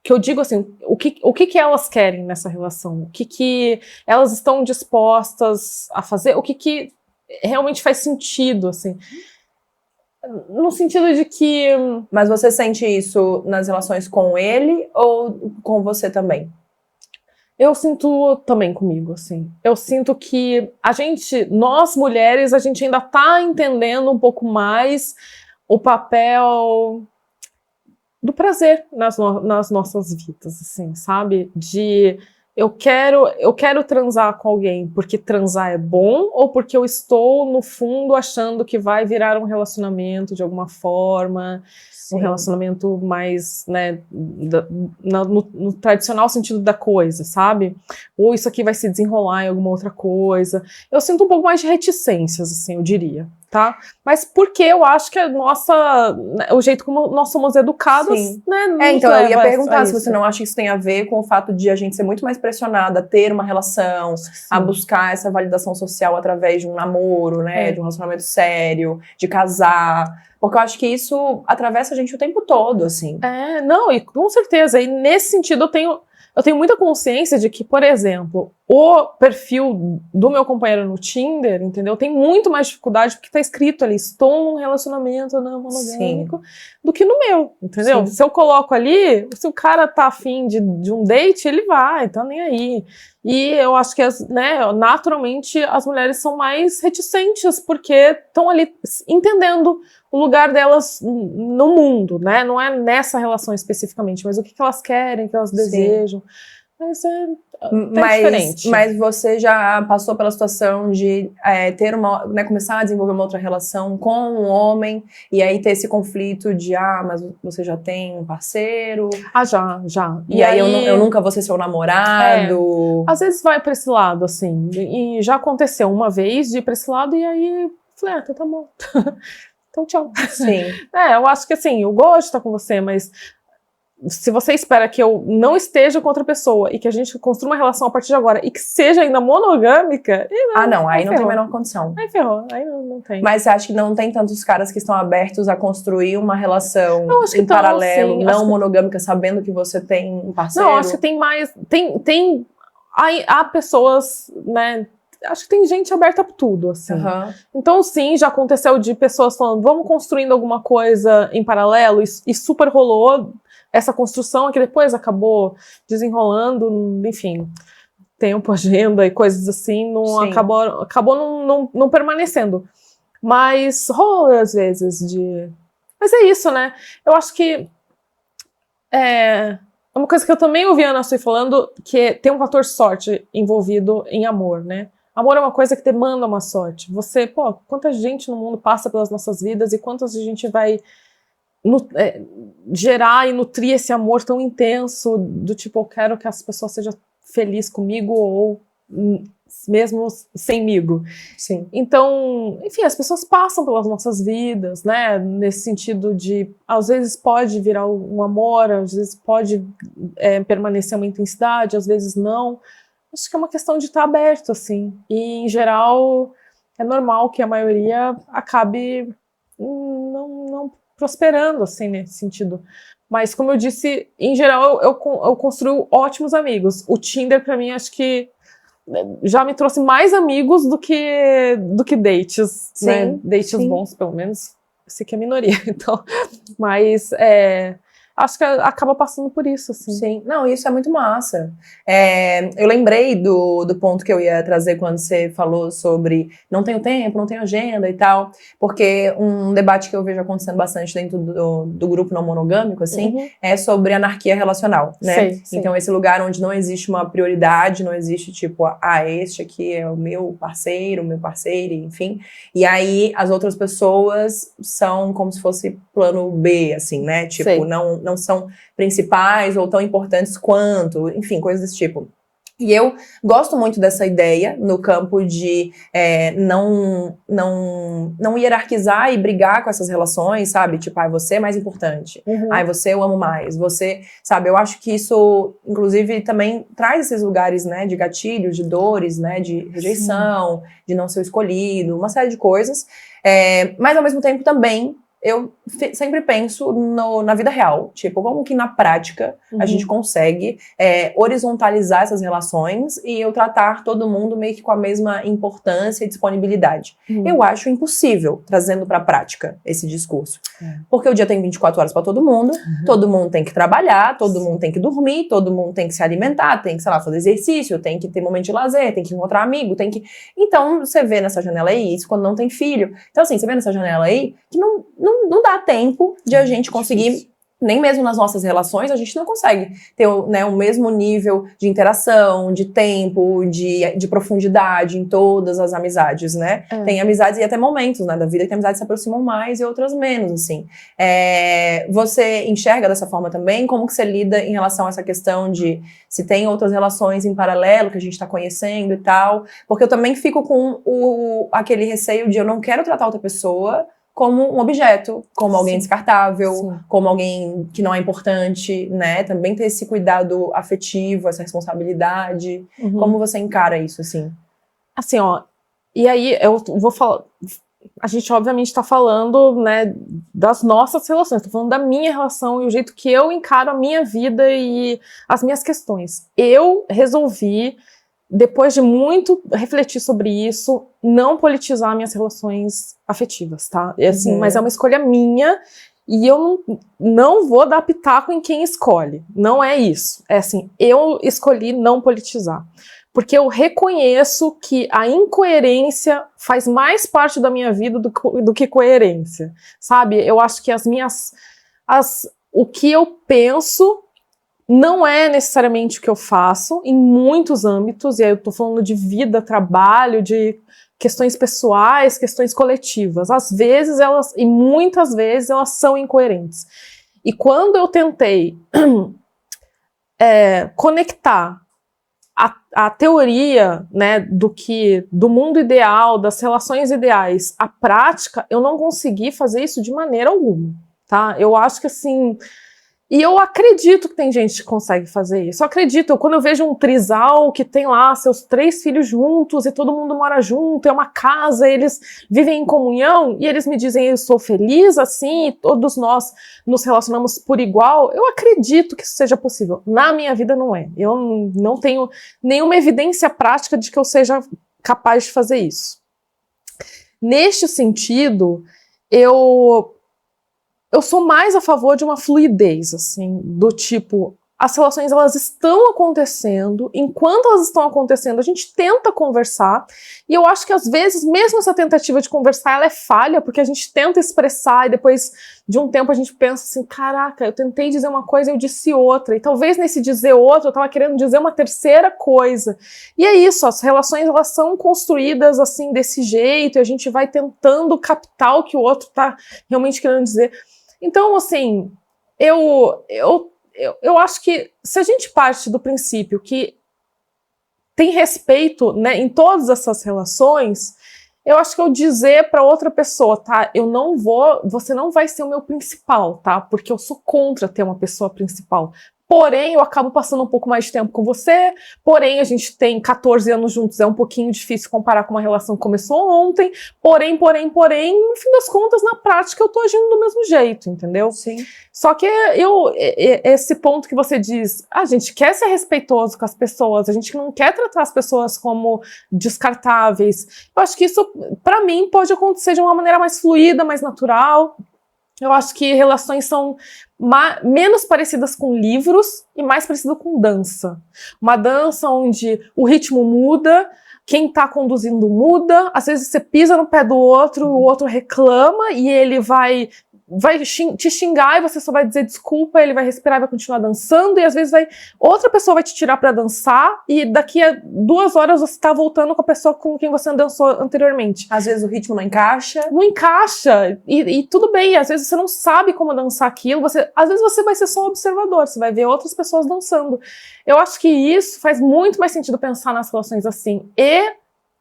que eu digo assim, o que elas querem nessa relação, o que elas estão dispostas a fazer, o que realmente faz sentido, assim. No sentido de que... Mas você sente isso nas relações com ele ou com você também? Eu sinto também comigo, assim. Eu sinto que nós mulheres, a gente ainda tá entendendo um pouco mais o papel do prazer nas nossas vidas, assim, sabe? Eu quero transar com alguém porque transar é bom ou porque eu estou, no fundo, achando que vai virar um relacionamento de alguma forma... Sim. Um relacionamento mais, né, no tradicional sentido da coisa, sabe? Ou isso aqui vai se desenrolar em alguma outra coisa. Eu sinto um pouco mais de reticências, assim, eu diria, tá? Mas porque eu acho que o jeito como nós somos educadas, Sim. né? Então eu ia perguntar se você não acha que isso tem a ver com o fato de a gente ser muito mais pressionada a ter uma relação, a buscar essa validação social através de um namoro, né? De um relacionamento sério, de casar. Porque eu acho que isso atravessa a gente o tempo todo, assim. Não, e com certeza. E nesse sentido eu tenho muita consciência de que, por exemplo, o perfil do meu companheiro no Tinder, entendeu? Tem muito mais dificuldade porque tá escrito ali, estou num relacionamento não monogâmico, do que no meu, entendeu? Sim. Se eu coloco ali, se o cara tá afim de um date, ele vai, tá nem aí. E eu acho que, naturalmente, as mulheres são mais reticentes porque estão ali entendendo o lugar delas no mundo, né? Não é nessa relação especificamente, mas o que elas querem, o que elas desejam. Mas é diferente. Mas você já passou pela situação de ter começar a desenvolver uma outra relação com um homem e aí ter esse conflito de, mas você já tem um parceiro? Já. E aí eu nunca vou ser seu namorado? Às vezes vai pra esse lado, assim. E já aconteceu uma vez de ir pra esse lado e aí falei, tá bom. Então, tchau. Sim. Eu acho que assim, eu gosto de estar com você, mas se você espera que eu não esteja com outra pessoa e que a gente construa uma relação a partir de agora e que seja ainda monogâmica... Aí não tem a menor condição. Aí ferrou, aí não tem. Mas você acha que não tem tantos caras que estão abertos a construir uma relação em então, paralelo, sim, não monogâmica, sabendo que você tem um parceiro? Não, acho que tem mais... Há pessoas, né... Acho que tem gente aberta pra tudo, assim. Uhum. Então, sim, já aconteceu de pessoas falando, vamos construindo alguma coisa em paralelo, e super rolou essa construção que depois acabou desenrolando, enfim, tempo, agenda e coisas assim, acabou não permanecendo. Mas rola às vezes de... Mas é isso, né? Eu acho que é uma coisa que eu também ouvi a Ana Sui falando, que tem um fator sorte envolvido em amor, né? Amor é uma coisa que demanda uma sorte. Quanta gente no mundo passa pelas nossas vidas e quantas a gente vai gerar e nutrir esse amor tão intenso do tipo, eu quero que as pessoas sejam felizes comigo ou mesmo semigo. Sim. Então, enfim, as pessoas passam pelas nossas vidas, né, nesse sentido de, às vezes pode virar um amor, às vezes pode permanecer uma intensidade, às vezes não. Acho que é uma questão de estar aberto, assim, e em geral é normal que a maioria acabe não prosperando, assim, nesse sentido. Mas, como eu disse, em geral, eu construo ótimos amigos. O Tinder, pra mim, acho que já me trouxe mais amigos do que dates, sim, né? Dates bons, pelo menos. Eu sei que é minoria, então. Mas, acho que acaba passando por isso, assim. Sim. Não, isso é muito massa. Eu lembrei do ponto que eu ia trazer quando você falou sobre não tenho tempo, não tenho agenda e tal, porque um debate que eu vejo acontecendo bastante dentro do grupo não monogâmico, assim, é sobre anarquia relacional, né? Sei. Então, esse lugar onde não existe uma prioridade, não existe tipo, este aqui é o meu parceiro, enfim. E aí, as outras pessoas são como se fosse plano B, assim, né? Tipo, não são principais ou tão importantes quanto, enfim, coisas desse tipo. E eu gosto muito dessa ideia no campo de não hierarquizar e brigar com essas relações, sabe? Tipo, você é mais importante. Você eu amo mais. Você, sabe? Eu acho que isso, inclusive, também traz esses lugares, né? De gatilhos, de dores, né? De rejeição, de não ser escolhido, uma série de coisas. Mas, ao mesmo tempo, também eu sempre penso na vida real, tipo, como que na prática a gente consegue horizontalizar essas relações e eu tratar todo mundo meio que com a mesma importância e disponibilidade. Eu acho impossível, trazendo pra prática esse discurso. Porque o dia tem 24 horas pra todo mundo tem que trabalhar, todo mundo tem que dormir, todo mundo tem que se alimentar, tem que, sei lá, fazer exercício, tem que ter momento de lazer, tem que encontrar amigo, tem que... Então, você vê nessa janela aí, isso quando não tem filho. Então, assim, você vê nessa janela aí que não dá tempo de a gente conseguir, nem mesmo nas nossas relações, a gente não consegue ter, né, o mesmo nível de interação, de tempo, de profundidade em todas as amizades, né? Tem amizades e até momentos, né, da vida que amizades se aproximam mais e outras menos, assim. Você enxerga dessa forma também? Como que você lida em relação a essa questão de se tem outras relações em paralelo que a gente tá conhecendo e tal? Porque eu também fico com aquele receio de eu não quero tratar outra pessoa como um objeto, como alguém descartável, como alguém que não é importante, né? Também ter esse cuidado afetivo, essa responsabilidade. Como você encara isso, assim? Assim, e aí eu vou falar... A gente, obviamente, tá falando, né, das nossas relações. Tô falando da minha relação e o jeito que eu encaro a minha vida e as minhas questões. Eu resolvi, depois de muito refletir sobre isso, não politizar minhas relações afetivas, tá? Assim, mas é uma escolha minha e eu não vou dar pitaco em quem escolhe. Não é isso. É assim, eu escolhi não politizar. Porque eu reconheço que a incoerência faz mais parte da minha vida do que coerência, sabe? Eu acho que o que eu penso Não é necessariamente o que eu faço em muitos âmbitos, e aí eu tô falando de vida, trabalho, de questões pessoais, questões coletivas. Às vezes e muitas vezes elas são incoerentes. E quando eu tentei conectar a teoria, né, do mundo ideal, das relações ideais, à prática, eu não consegui fazer isso de maneira alguma, tá? Eu acho que assim... E eu acredito que tem gente que consegue fazer isso. Eu acredito, quando eu vejo um trisal que tem lá seus 3 filhos juntos e todo mundo mora junto, é uma casa, eles vivem em comunhão e eles me dizem, eu sou feliz assim, e todos nós nos relacionamos por igual, eu acredito que isso seja possível. Na minha vida não é. Eu não tenho nenhuma evidência prática de que eu seja capaz de fazer isso. Neste sentido, eu sou mais a favor de uma fluidez, assim, do tipo, as relações elas estão acontecendo, enquanto elas estão acontecendo a gente tenta conversar, e eu acho que às vezes, mesmo essa tentativa de conversar, ela é falha, porque a gente tenta expressar e depois de um tempo a gente pensa assim, caraca, eu tentei dizer uma coisa e eu disse outra, e talvez nesse dizer outra eu tava querendo dizer uma terceira coisa, e é isso, as relações elas são construídas assim, desse jeito, e a gente vai tentando captar o que o outro tá realmente querendo dizer. Então, assim, eu acho que se a gente parte do princípio que tem respeito, né, em todas essas relações, eu acho que eu dizer para outra pessoa, tá, você não vai ser o meu principal, tá, porque eu sou contra ter uma pessoa principal. Porém, eu acabo passando um pouco mais de tempo com você, porém, a gente tem 14 anos juntos, é um pouquinho difícil comparar com uma relação que começou ontem, porém, no fim das contas, na prática, eu tô agindo do mesmo jeito, entendeu? Sim. Só que esse ponto que você diz, a gente quer ser respeitoso com as pessoas, a gente não quer tratar as pessoas como descartáveis, eu acho que isso, pra mim, pode acontecer de uma maneira mais fluida, mais natural. Eu acho que relações são menos parecidas com livros e mais parecidas com dança. Uma dança onde o ritmo muda, quem tá conduzindo muda, às vezes você pisa no pé do outro, o outro reclama e ele vai te xingar e você só vai dizer desculpa, ele vai respirar e vai continuar dançando, e às vezes outra pessoa vai te tirar pra dançar e daqui a 2 horas você tá voltando com a pessoa com quem você dançou anteriormente. Às vezes o ritmo não encaixa. Não encaixa, e tudo bem, às vezes você não sabe como dançar aquilo, às vezes você vai ser só um observador, você vai ver outras pessoas dançando. Eu acho que isso faz muito mais sentido pensar nas relações assim, e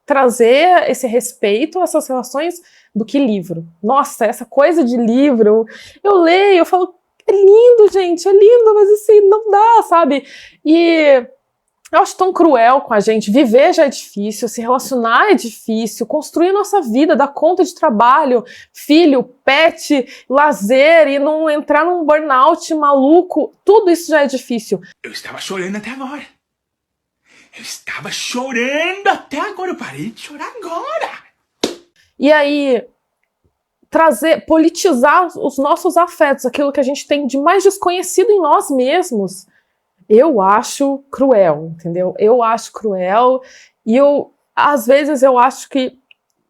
trazer esse respeito a essas relações do que livro. Nossa, essa coisa de livro, eu leio, eu falo, é lindo, gente, é lindo, mas assim, não dá, sabe? E eu acho tão cruel com a gente, viver já é difícil, se relacionar é difícil, construir nossa vida, dar conta de trabalho, filho, pet, lazer e não entrar num burnout maluco, tudo isso já é difícil. Eu estava chorando até agora. Eu estava chorando até agora, eu parei de chorar agora. E aí, politizar os nossos afetos, aquilo que a gente tem de mais desconhecido em nós mesmos, eu acho cruel, entendeu? Eu acho cruel e às vezes eu acho que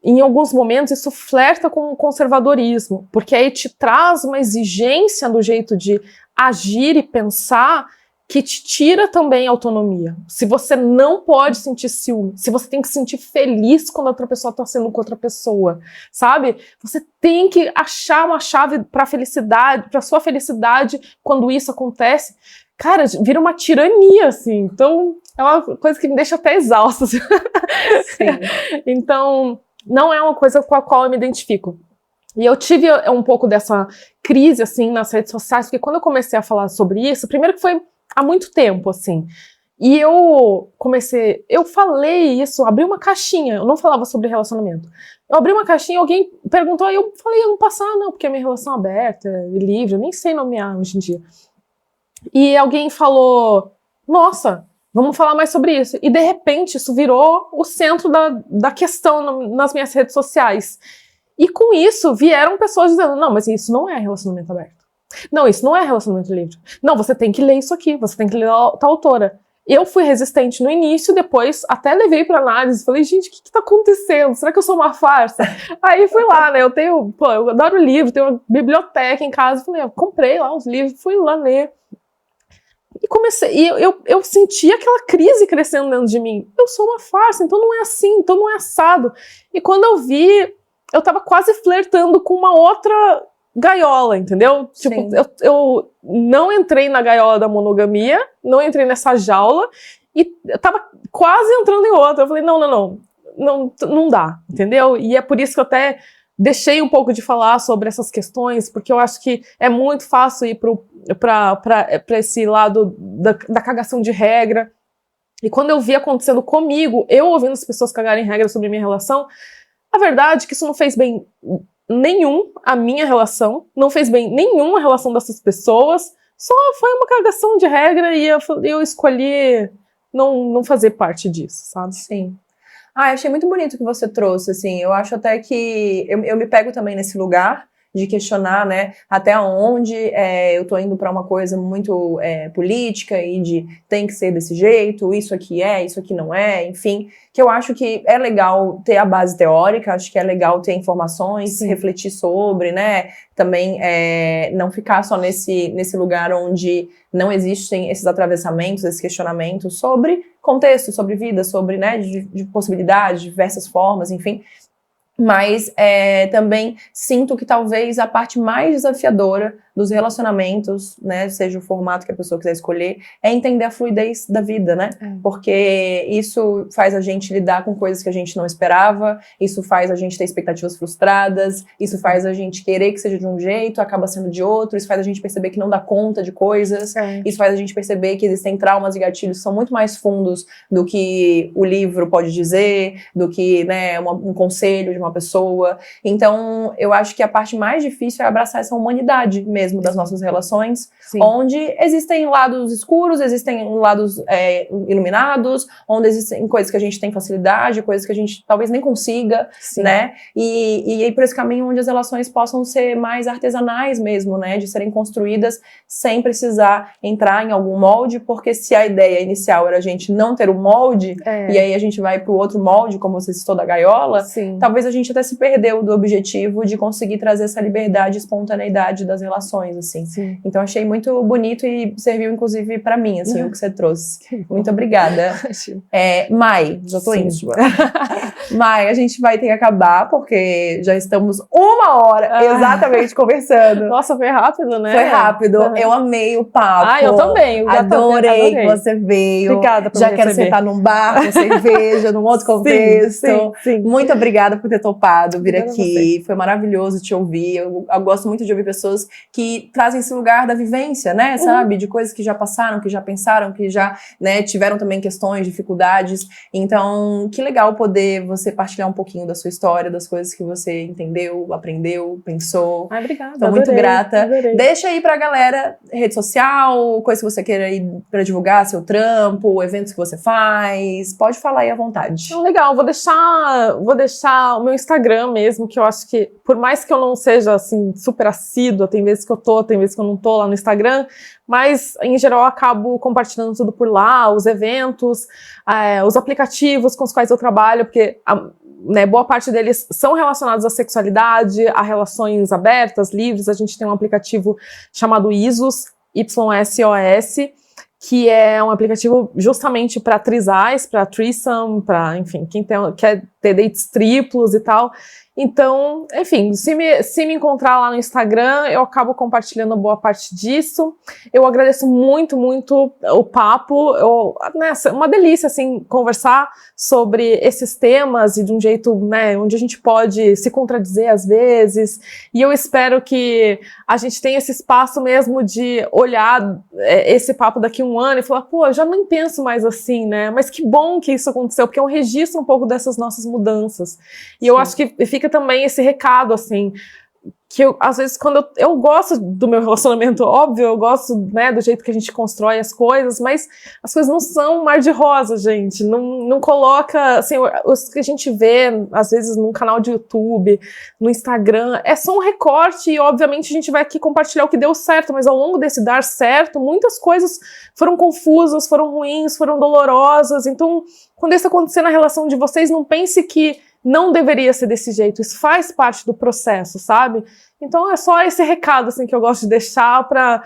em alguns momentos isso flerta com o conservadorismo, porque aí te traz uma exigência do jeito de agir e pensar que te tira também a autonomia. Se você não pode sentir ciúme, se você tem que se sentir feliz quando a outra pessoa está sendo com outra pessoa, sabe? Você tem que achar uma chave para felicidade, para sua felicidade quando isso acontece. Cara, vira uma tirania, assim. Então, é uma coisa que me deixa até exausta. Assim. Sim. Então, não é uma coisa com a qual eu me identifico. E eu tive um pouco dessa crise, assim, nas redes sociais, porque quando eu comecei a falar sobre isso, primeiro que foi há muito tempo, assim. E eu falei isso, abri uma caixinha, eu não falava sobre relacionamento. Eu abri uma caixinha, alguém perguntou, e eu falei, eu não passo, não, porque a minha relação é aberta, é livre, eu nem sei nomear hoje em dia. E alguém falou, nossa, vamos falar mais sobre isso. E de repente isso virou o centro da questão nas minhas redes sociais. E com isso vieram pessoas dizendo, não, mas isso não é relacionamento aberto. Não, isso não é relacionamento livre. Não, você tem que ler isso aqui, você tem que ler tal autora. Eu fui resistente no início, depois até levei pra análise, falei, gente, o que tá acontecendo? Será que eu sou uma farsa? Aí fui lá, né, eu adoro livro, tenho uma biblioteca em casa, falei, comprei lá os livros, fui lá ler. eu senti aquela crise crescendo dentro de mim. Eu sou uma farsa, então não é assim, então não é assado. E quando eu vi, eu tava quase flertando com uma outra gaiola, entendeu? Tipo, eu não entrei na gaiola da monogamia, não entrei nessa jaula, e eu tava quase entrando em outra. Eu falei, não dá, entendeu? E é por isso que eu até deixei um pouco de falar sobre essas questões, porque eu acho que é muito fácil ir para esse lado da cagação de regra. E quando eu vi acontecendo comigo, eu ouvindo as pessoas cagarem regra sobre a minha relação, a verdade é que isso não fez bem nenhum à minha relação, não fez bem nenhum à relação dessas pessoas, só foi uma cagação de regra e eu escolhi não fazer parte disso, sabe? Sim. Eu achei muito bonito o que você trouxe, assim, eu acho até que eu me pego também nesse lugar de questionar, né, até onde eu tô indo para uma coisa muito política e de tem que ser desse jeito, isso aqui não é, enfim, que eu acho que é legal ter a base teórica, acho que é legal ter informações, refletir sobre, né, também não ficar só nesse lugar onde não existem esses atravessamentos, esses questionamentos sobre contexto, sobre vida, sobre, né, de possibilidades, diversas formas, enfim. Mas também sinto que talvez a parte mais desafiadora dos relacionamentos, né, seja o formato que a pessoa quiser escolher, é entender a fluidez da vida, né? Porque isso faz a gente lidar com coisas que a gente não esperava, isso faz a gente ter expectativas frustradas, isso faz a gente querer que seja de um jeito, acaba sendo de outro, isso faz a gente perceber que não dá conta de coisas, isso faz a gente perceber que existem traumas e gatilhos que são muito mais fundos do que o livro pode dizer, do que, né, um conselho de uma pessoa. Então, eu acho que a parte mais difícil é abraçar essa humanidade mesmo das nossas relações, onde existem lados escuros, existem lados iluminados, onde existem coisas que a gente tem facilidade, coisas que a gente talvez nem consiga, né? E aí por esse caminho onde as relações possam ser mais artesanais mesmo, né? De serem construídas sem precisar entrar em algum molde, porque se a ideia inicial era a gente não ter um molde, e aí a gente vai pro outro molde, como você citou da gaiola, talvez a gente até se perdeu do objetivo de conseguir trazer essa liberdade e espontaneidade das relações, assim. Então achei muito bonito e serviu inclusive pra mim, assim, o que você trouxe. Muito obrigada. Mai, já tô íntima. Mai, a gente vai ter que acabar porque já estamos 1 hora exatamente conversando. Nossa, foi rápido, né? Foi rápido. Eu amei o papo. Eu também. Adorei que você veio. Obrigada por Já quero sentar num bar com cerveja, num outro contexto. Muito obrigada por ter topado vir aqui. Foi maravilhoso te ouvir. Eu gosto muito de ouvir pessoas que trazem esse lugar da vivência, né, sabe? De coisas que já passaram, que já pensaram, que já, né, tiveram também questões, dificuldades. Então, que legal poder você partilhar um pouquinho da sua história, das coisas que você entendeu, aprendeu, pensou. Obrigada. Tô muito grata. Adorei. Deixa aí pra galera rede social, coisa que você queira ir pra divulgar seu trampo, eventos que você faz. Pode falar aí à vontade. Legal, vou deixar o meu Instagram mesmo, que eu acho que, por mais que eu não seja, assim, super assídua, tem vezes que eu tô, tem vezes que eu não tô lá no Instagram, mas, em geral, eu acabo compartilhando tudo por lá, os eventos, os aplicativos com os quais eu trabalho, porque boa parte deles são relacionados à sexualidade, a relações abertas, livres. A gente tem um aplicativo chamado ISOS, YSOS, que é um aplicativo justamente para trisais, para threesome, para, enfim, quem quer ter dates triplos e tal. Então, enfim, se me encontrar lá no Instagram, eu acabo compartilhando boa parte disso. Eu agradeço muito, muito o papo. Uma delícia, assim, conversar sobre esses temas e de um jeito, né, onde a gente pode se contradizer às vezes. E eu espero que a gente tenha esse espaço mesmo de olhar esse papo daqui a 1 ano e falar, pô, eu já nem penso mais assim, né? Mas que bom que isso aconteceu, porque é um registro um pouco dessas nossas mudanças. E eu acho que fica também esse recado, assim, que eu, às vezes, quando eu gosto do meu relacionamento, óbvio, eu gosto, né, do jeito que a gente constrói as coisas, mas as coisas não são um mar de rosa, gente, não coloca, assim, os que a gente vê, às vezes, num canal de YouTube, no Instagram, é só um recorte e, obviamente, a gente vai aqui compartilhar o que deu certo, mas ao longo desse dar certo, muitas coisas foram confusas, foram ruins, foram dolorosas, então, quando isso acontecer na relação de vocês, não pense que não deveria ser desse jeito, isso faz parte do processo, sabe? Então é só esse recado assim, que eu gosto de deixar pra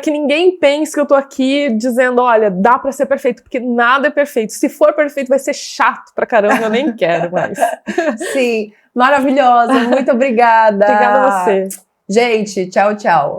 que ninguém pense que eu tô aqui dizendo, olha, dá pra ser perfeito, porque nada é perfeito. Se for perfeito vai ser chato pra caramba, eu nem quero mais. Sim, maravilhosa, muito obrigada. Obrigada a você. Gente, tchau, tchau.